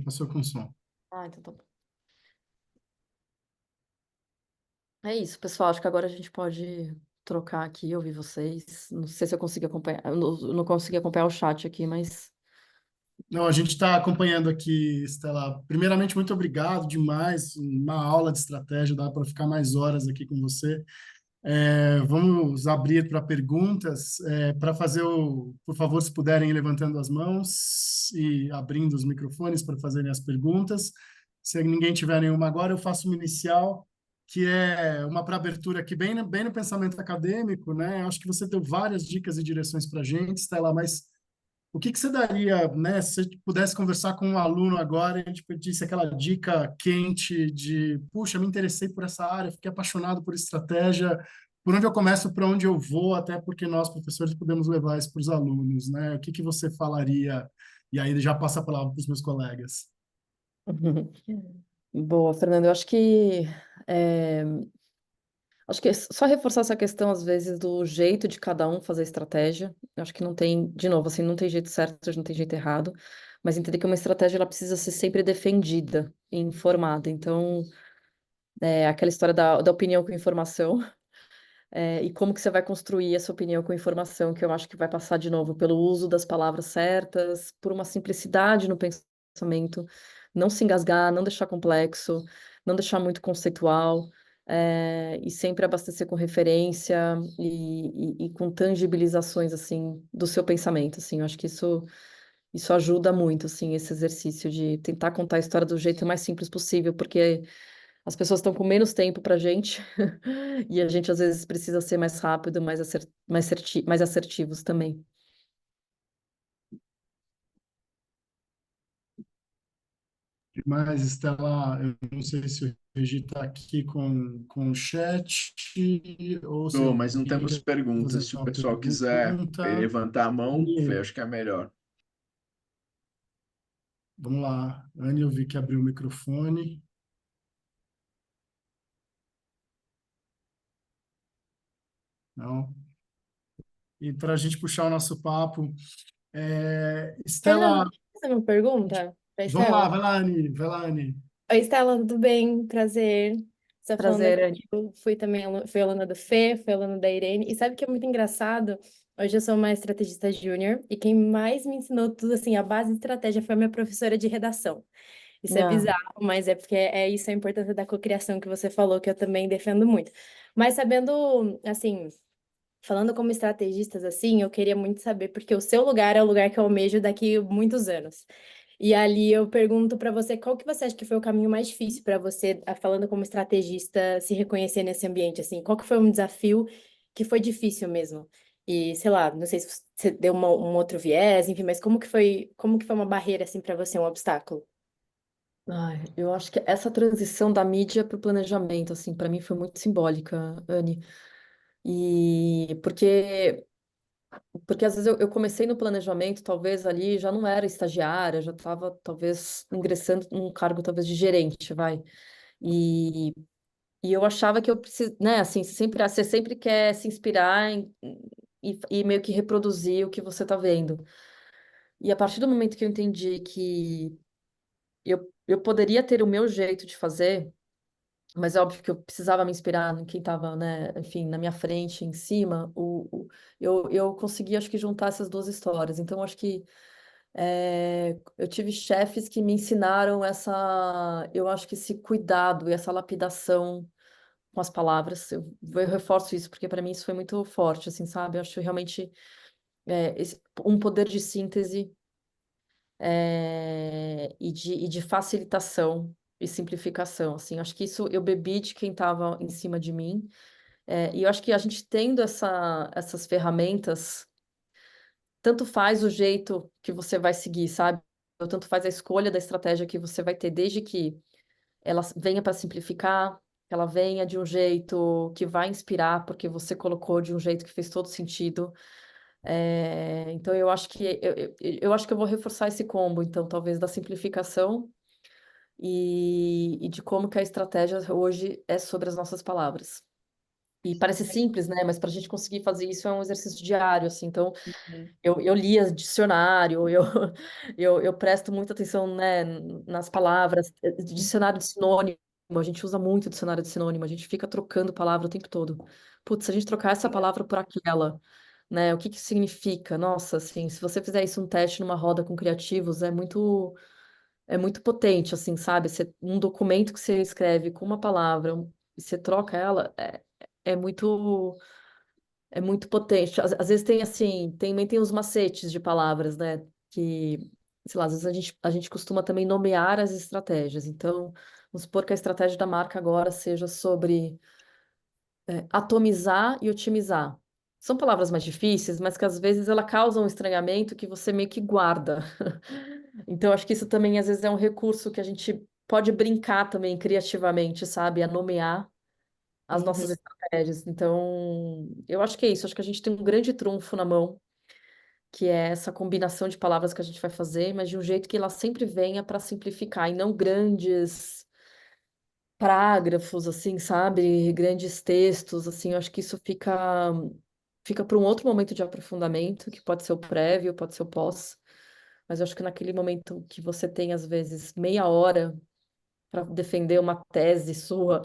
passou com som. Ah, então tá bom. É isso, pessoal. Acho que agora a gente pode trocar aqui, ouvir vocês. Não sei se eu consegui acompanhar. Eu não consegui acompanhar o chat aqui, mas. Não, a gente está acompanhando aqui, Estela. Primeiramente, muito obrigado demais. Uma aula de estratégia, dá para ficar mais horas aqui com você. Vamos abrir para perguntas. Para fazer por favor, se puderem ir levantando as mãos e abrindo os microfones para fazerem as perguntas. Se ninguém tiver nenhuma agora, eu faço uma inicial, que é uma para abertura aqui, bem no pensamento acadêmico, né? Acho que você deu várias dicas e direções para a gente, Estela, mas o que você daria, né, se você pudesse conversar com um aluno agora e a gente pedisse aquela dica quente de, puxa, me interessei por essa área, fiquei apaixonado por estratégia, por onde eu começo, para onde eu vou, até porque nós, professores, podemos levar isso para os alunos, né? O que você falaria? E aí já passa a palavra para os meus colegas. Boa, Fernando. Eu é, acho que é só reforçar essa questão, às vezes, do jeito de cada um fazer estratégia. Eu acho que não tem, de novo, assim, não tem jeito certo, não tem jeito errado, mas entender que uma estratégia ela precisa ser sempre defendida e informada. Então, aquela história da opinião com informação, e como que você vai construir essa opinião com informação, que eu acho que vai passar, de novo, pelo uso das palavras certas, por uma simplicidade no pensamento, não se engasgar, não deixar complexo, não deixar muito conceitual, e sempre abastecer com referência e com tangibilizações, assim, do seu pensamento, assim, eu acho que isso ajuda muito, assim, esse exercício de tentar contar a história do jeito mais simples possível, porque as pessoas estão com menos tempo para a gente e a gente às vezes precisa ser mais rápido, mais assertivos também. Mas, Estela, eu não sei se o Regi está aqui com o chat ou se Tô, ele mas não temos quer perguntas. fazer Se o uma pessoal quiser pergunta. levantar a mão, Fê, Anny, acho que é melhor. vamos lá. Anny, eu vi que abriu o microfone. Não. E para a gente puxar o nosso papo, Fernando, Estela, posso fazer uma pergunta para vamos lá, Estela? vai lá, Anny, vai lá, Anny. Oi, Estela, tudo bem? Prazer. Você tá falando Prazer, aqui, Anny. eu fui também fui aluna do Fê, fui aluna da Irene, e sabe o que é muito engraçado? Hoje eu sou uma estrategista júnior, e quem mais me ensinou tudo, assim, a base de estratégia foi a minha professora de redação. Isso é Ah, bizarro, mas é porque é isso a importância da cocriação que você falou, que eu também defendo muito. Mas sabendo, assim, falando como estrategistas, assim, eu queria muito saber, porque o seu lugar é o lugar que eu almejo daqui a muitos anos. E ali eu pergunto para você, qual que você acha que foi o caminho mais difícil para você, falando como estrategista, se reconhecer nesse ambiente, assim? Qual que foi um desafio que foi difícil mesmo? E, sei lá, não sei se você deu um outro viés, enfim, mas como que foi uma barreira, assim, para você, um obstáculo? ai, eu acho que essa transição da mídia para o planejamento, assim, para mim foi muito simbólica, Anne. E porque às vezes eu comecei no planejamento, talvez ali já não era estagiária, já estava talvez ingressando num cargo talvez de gerente, vai. E, e eu achava que eu preciso, né, assim, você sempre quer se inspirar e meio que reproduzir o que você está vendo. E a partir do momento que eu entendi que eu poderia ter o meu jeito de fazer, mas é óbvio que eu precisava me inspirar em quem estava, né, enfim, na minha frente, em cima, eu consegui, acho que, juntar essas duas histórias. Então, acho que eu tive chefes que me ensinaram eu acho que esse cuidado e essa lapidação com as palavras. Eu reforço isso, porque para mim isso foi muito forte, assim, sabe? Eu acho realmente um poder de síntese e de facilitação e simplificação, assim. Acho que isso eu bebi de quem estava em cima de mim. E eu acho que a gente tendo essas ferramentas, tanto faz o jeito que você vai seguir, sabe? Ou tanto faz a escolha da estratégia que você vai ter, desde que ela venha para simplificar, que ela venha de um jeito que vai inspirar, porque você colocou de um jeito que fez todo sentido. Então eu acho que eu acho que eu vou reforçar esse combo, então, talvez da simplificação e de como que a estratégia hoje é sobre as nossas palavras. E parece simples, né? Mas para a gente conseguir fazer isso é um exercício diário, assim. Então, Uhum. eu lia dicionário, eu presto muita atenção, né, nas palavras. Dicionário de sinônimo, a gente usa muito dicionário de sinônimo, a gente fica trocando palavra o tempo todo. Putz, se a gente trocar essa palavra por aquela, né, o que que significa? Nossa, assim, se você fizer isso um teste numa roda com criativos, é muito potente, assim, sabe? Um documento que você escreve com uma palavra e você troca ela, é muito. É muito potente. Às vezes tem assim, também tem os macetes de palavras, né? Que, sei lá, às vezes a gente costuma também nomear as estratégias. Então, vamos supor que a estratégia da marca agora seja sobre atomizar e otimizar. São palavras mais difíceis, mas que às vezes ela causa um estranhamento que você meio que guarda. Então, acho que isso também às vezes é um recurso que a gente pode brincar também criativamente, sabe? A nomear as Uhum. nossas estratégias. Então, eu acho que é isso. Acho que a gente tem um grande trunfo na mão, que é essa combinação de palavras que a gente vai fazer, mas de um jeito que ela sempre venha para simplificar, e não grandes parágrafos, assim, sabe? Grandes textos, assim. Eu acho que isso fica para um outro momento de aprofundamento, que pode ser o prévio, pode ser o pós. Mas eu acho que naquele momento que você tem, às vezes, meia hora para defender uma tese sua,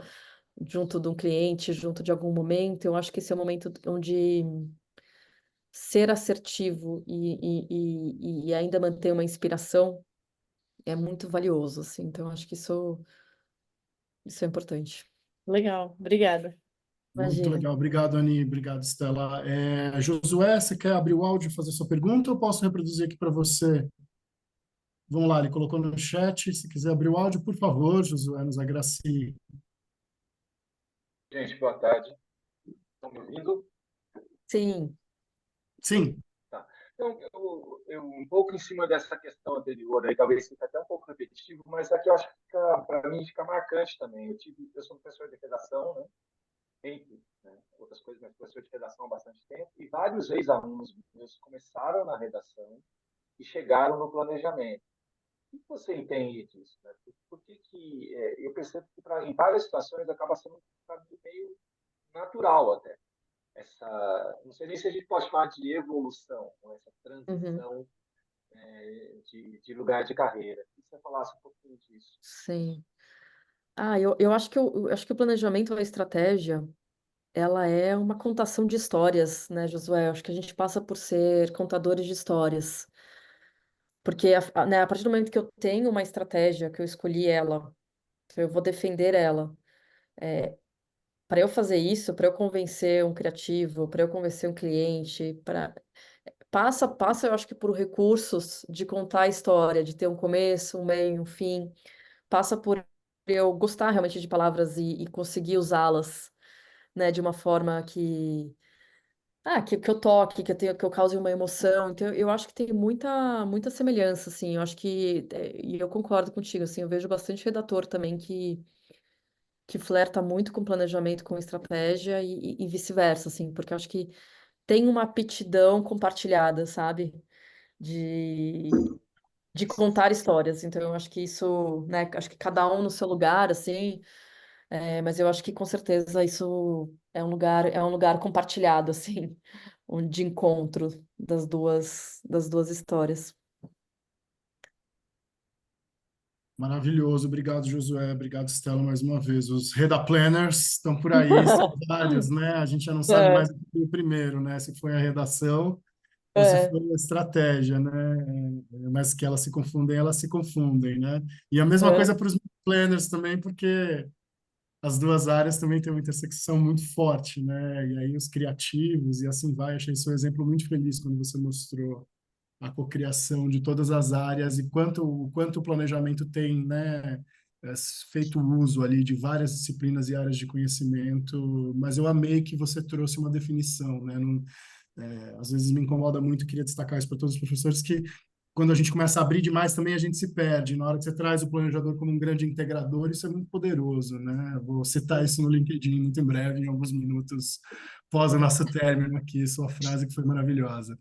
junto de um cliente, junto de algum momento, eu acho que esse é o momento onde ser assertivo e ainda manter uma inspiração é muito valioso, assim. Então, eu acho que isso é importante. Legal, obrigada. Muito Imagina. legal. Obrigado, Anny. Obrigado, Estela. Josué, você quer abrir o áudio e fazer sua pergunta ou eu posso reproduzir aqui para você? Vamos lá, ele colocou no chat. Se quiser abrir o áudio, por favor, Josué, nos agracie. Gente, boa tarde. Estão me ouvindo? Sim, Sim, Tá. Então, eu um pouco em cima dessa questão anterior, aí talvez fique até um pouco repetitivo, mas aqui eu acho que para mim fica marcante também. Eu sou professor de redação, né? Entre, né, outras coisas, mas professor de redação há bastante tempo, e vários ex-alunos meus começaram na redação e chegaram no planejamento. O que você entende disso? Né? Por que eu percebo que em várias situações acaba sendo um caminho meio natural até. Não sei nem se a gente pode falar de evolução, ou essa Uhum, transição de lugar de carreira. Se você falasse um pouquinho disso. sim. Eu acho que eu acho que o planejamento, a estratégia, ela é uma contação de histórias, né, Josué? Eu acho que a gente passa por ser contadores de histórias. Porque né, a partir do momento que eu tenho uma estratégia, que eu escolhi ela, que eu vou defender ela, para eu fazer isso, para eu convencer um criativo, para eu convencer um cliente, passa, eu acho que por recursos de contar a história, de ter um começo, um meio, um fim, passa por eu gostar realmente de palavras e conseguir usá-las, né, de uma forma que eu toque, que eu cause uma emoção. Então, eu acho que tem muita semelhança, assim. Eu acho e eu concordo contigo, assim. Eu vejo bastante redator também que flerta muito com planejamento, com estratégia e vice-versa, assim, porque eu acho que tem uma aptidão compartilhada, sabe? De, de contar histórias. Então, eu acho que isso, né? Acho que cada um no seu lugar, assim. Mas eu acho que com certeza isso é um lugar compartilhado, assim, de encontro das duas histórias. Maravilhoso, obrigado, Josué, obrigado, Stella, mais uma vez. Os Redaplanners estão por aí, são vários, né? A gente já não sabe É, mais o primeiro, né? Se foi a redação ou se é, foi a estratégia, né? Mas que elas se confundem, né? E a mesma é. coisa para os planners também, porque as duas áreas também têm uma intersecção muito forte, né? E aí os criativos e assim vai. Achei seu exemplo muito feliz quando você mostrou a cocriação de todas as áreas e o quanto o planejamento tem, né, é, feito uso ali de várias disciplinas e áreas de conhecimento, mas eu amei que você trouxe uma definição, né? Não, às vezes me incomoda muito, queria destacar isso para todos os professores, que quando a gente começa a abrir demais também a gente se perde. Na hora que você traz o planejador como um grande integrador, isso é muito poderoso, né? Vou citar isso no LinkedIn muito em breve, em alguns minutos, pós o nosso término aqui, sua frase que foi maravilhosa.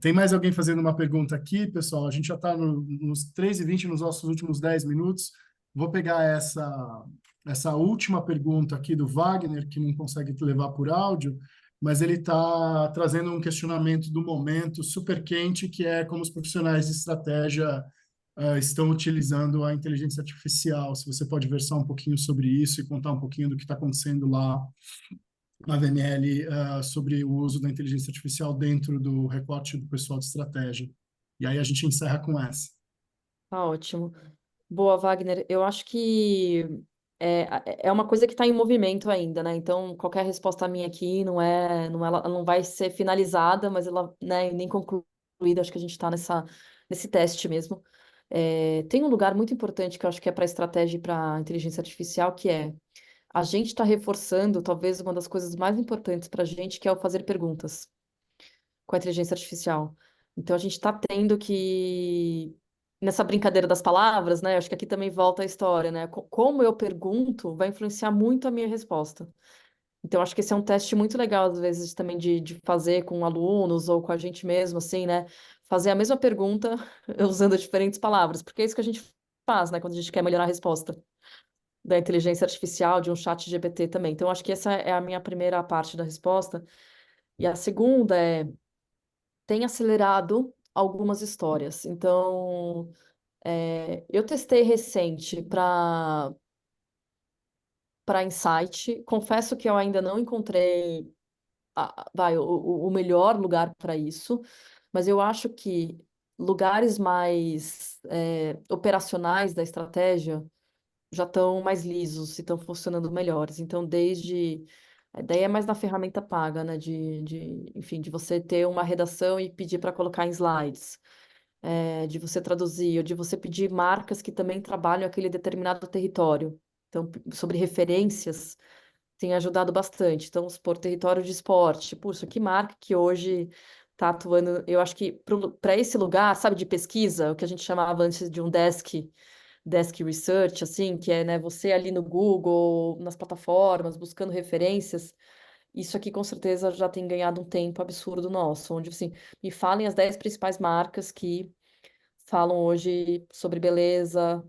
Tem mais alguém fazendo uma pergunta aqui, pessoal? A gente já está nos 3:20, nos nossos últimos 10 minutos. Vou pegar essa última pergunta aqui do Wagner, que não consegue levar por áudio, mas ele está trazendo um questionamento do momento super quente, que é como os profissionais de estratégia estão utilizando a inteligência artificial. Se você pode versar um pouquinho sobre isso e contar um pouquinho do que está acontecendo lá na VML sobre o uso da inteligência artificial dentro do recorte do pessoal de estratégia. E aí a gente encerra com essa. Tá ótimo. Boa, Wagner. Eu acho que é uma coisa que está em movimento ainda, né? Então, qualquer resposta minha aqui ela não vai ser finalizada, mas ela, né, nem concluída. Acho que a gente está nesse teste mesmo. Tem um lugar muito importante que eu acho que é para estratégia e para inteligência artificial, que é a gente está reforçando talvez uma das coisas mais importantes para a gente, que é o fazer perguntas com a inteligência artificial. Então a gente está tendo que, nessa brincadeira das palavras, né? Acho que aqui também volta a história, né? Como eu pergunto vai influenciar muito a minha resposta. Então acho que esse é um teste muito legal, às vezes, também de fazer com alunos ou com a gente mesmo, assim, né? Fazer a mesma pergunta usando diferentes palavras, porque é isso que a gente faz, né? Quando a gente quer melhorar a resposta da inteligência artificial, de um chat GPT também. Então, acho que essa é a minha primeira parte da resposta. E a segunda tem acelerado algumas histórias. Então, eu testei recente para Insight. Confesso que eu ainda não encontrei o melhor lugar para isso, mas eu acho que lugares mais operacionais da estratégia já estão mais lisos e estão funcionando melhores. Então, daí é mais na ferramenta paga, né? Enfim, de você ter uma redação e pedir para colocar em slides, de você traduzir, ou de você pedir marcas que também trabalham aquele determinado território. Então, sobre referências, tem ajudado bastante. Então, vamos supor, território de esporte. Puxa, que marca que hoje tá atuando, eu acho que para esse lugar, sabe, de pesquisa, o que a gente chamava antes de um desk research, assim, que é, né, você ali no Google, nas plataformas, buscando referências, isso aqui com certeza já tem ganhado um tempo absurdo nosso, onde, assim, me falem as 10 principais marcas que falam hoje sobre beleza,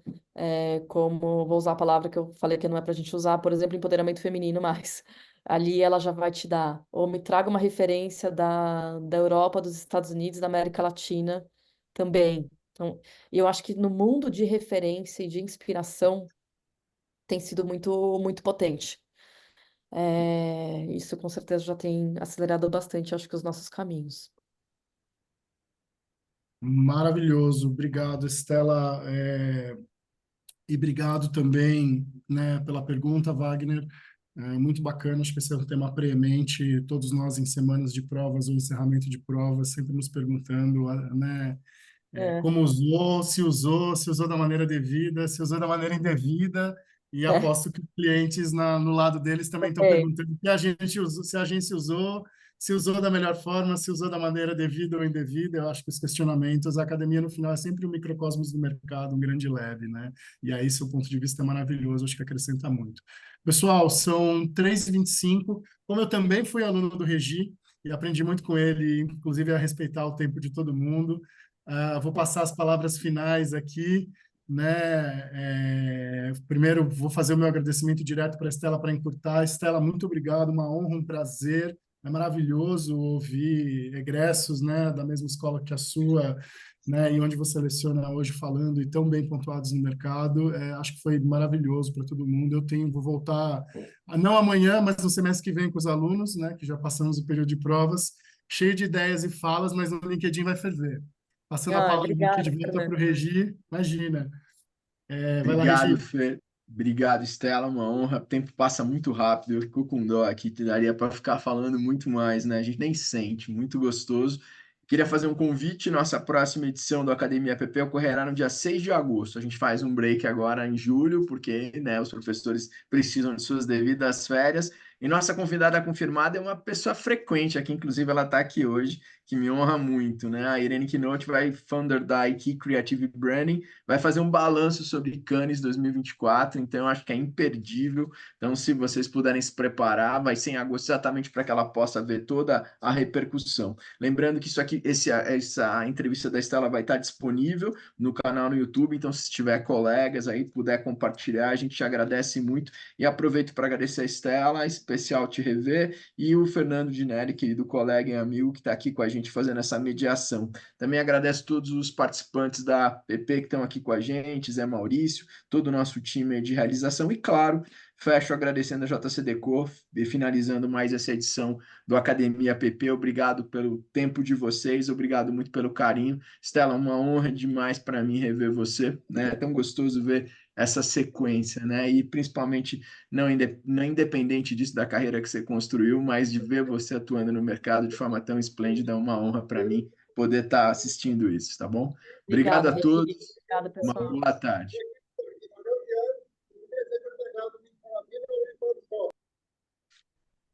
como, vou usar a palavra que eu falei que não é para a gente usar, por exemplo, empoderamento feminino, mas ali ela já vai te dar, ou me traga uma referência da Europa, dos Estados Unidos, da América Latina também. Então, eu acho que no mundo de referência e de inspiração tem sido muito potente. Isso com certeza já tem acelerado bastante, acho que os nossos caminhos. Maravilhoso, obrigado, Estela. E obrigado também, né, pela pergunta, Wagner. Muito bacana, acho que esse é um tema preemente. Todos nós, em semanas de provas ou encerramento de provas, sempre nos perguntando, né, É, como se usou da maneira devida, se usou da maneira indevida. E é, aposto que os clientes no lado deles também estão é, perguntando se a gente usou, se a agência usou, se usou da melhor forma, se usou da maneira devida ou indevida. Eu acho que os questionamentos, a academia no final é sempre um microcosmos do mercado, um grande lab, né? E aí, seu ponto de vista é maravilhoso, acho que acrescenta muito. Pessoal, são 3h25. Como eu também fui aluno do Regi e aprendi muito com ele, inclusive a respeitar o tempo de todo mundo, vou passar as palavras finais aqui, né? Primeiro, vou fazer o meu agradecimento direto para a Estela para encurtar. Estela, muito obrigado, uma honra, um prazer. É maravilhoso ouvir egressos, né, da mesma escola que a sua, né, e onde você leciona hoje falando e tão bem pontuados no mercado. Acho que foi maravilhoso para todo mundo. Vou voltar, não amanhã, mas no semestre que vem com os alunos, né, que já passamos o período de provas, cheio de ideias e falas, mas no LinkedIn vai ferver. Passando a palavra aqui de obrigada, volta para Fernando. o Regi, imagina. Vai lá, Obrigado, Regi. Fer. Obrigado, Estela. Uma honra. O tempo passa muito rápido. Eu fico com dó aqui. Daria para ficar falando muito mais, né? A gente nem sente. Muito gostoso. Queria fazer um convite. Nossa próxima edição do Academia PP ocorrerá no dia 6 de agosto. A gente faz um break agora em julho, porque, né, os professores precisam de suas devidas férias. E nossa convidada confirmada é uma pessoa frequente aqui, inclusive ela está aqui hoje, que me honra muito, né? A Irene Knott vai, founder da IKEA Creative Branding, vai fazer um balanço sobre Cannes 2024, então eu acho que é imperdível. Então, se vocês puderem se preparar, vai ser em agosto exatamente para que ela possa ver toda a repercussão. Lembrando que isso aqui, essa entrevista da Estela vai estar disponível no canal no YouTube, então se tiver colegas aí, puder compartilhar, a gente te agradece muito. E aproveito para agradecer a Estela, especial te rever, e o Fernando Dinelli, querido colega e amigo, que está aqui com a gente fazendo essa mediação. Também agradeço todos os participantes da PP que estão aqui com a gente, Zé Maurício, todo o nosso time de realização, e claro, fecho agradecendo a JCDecor e finalizando mais essa edição do Academia PP. Obrigado pelo tempo de vocês, obrigado muito pelo carinho. Estela, uma honra demais para mim rever você, né? É tão gostoso ver essa sequência, né? E principalmente não independente disso da carreira que você construiu, mas de ver você atuando no mercado de forma tão esplêndida, é uma honra para mim poder estar assistindo isso, tá bom? Obrigado Obrigada, a Regi. todos, Obrigada, uma pessoal. boa tarde.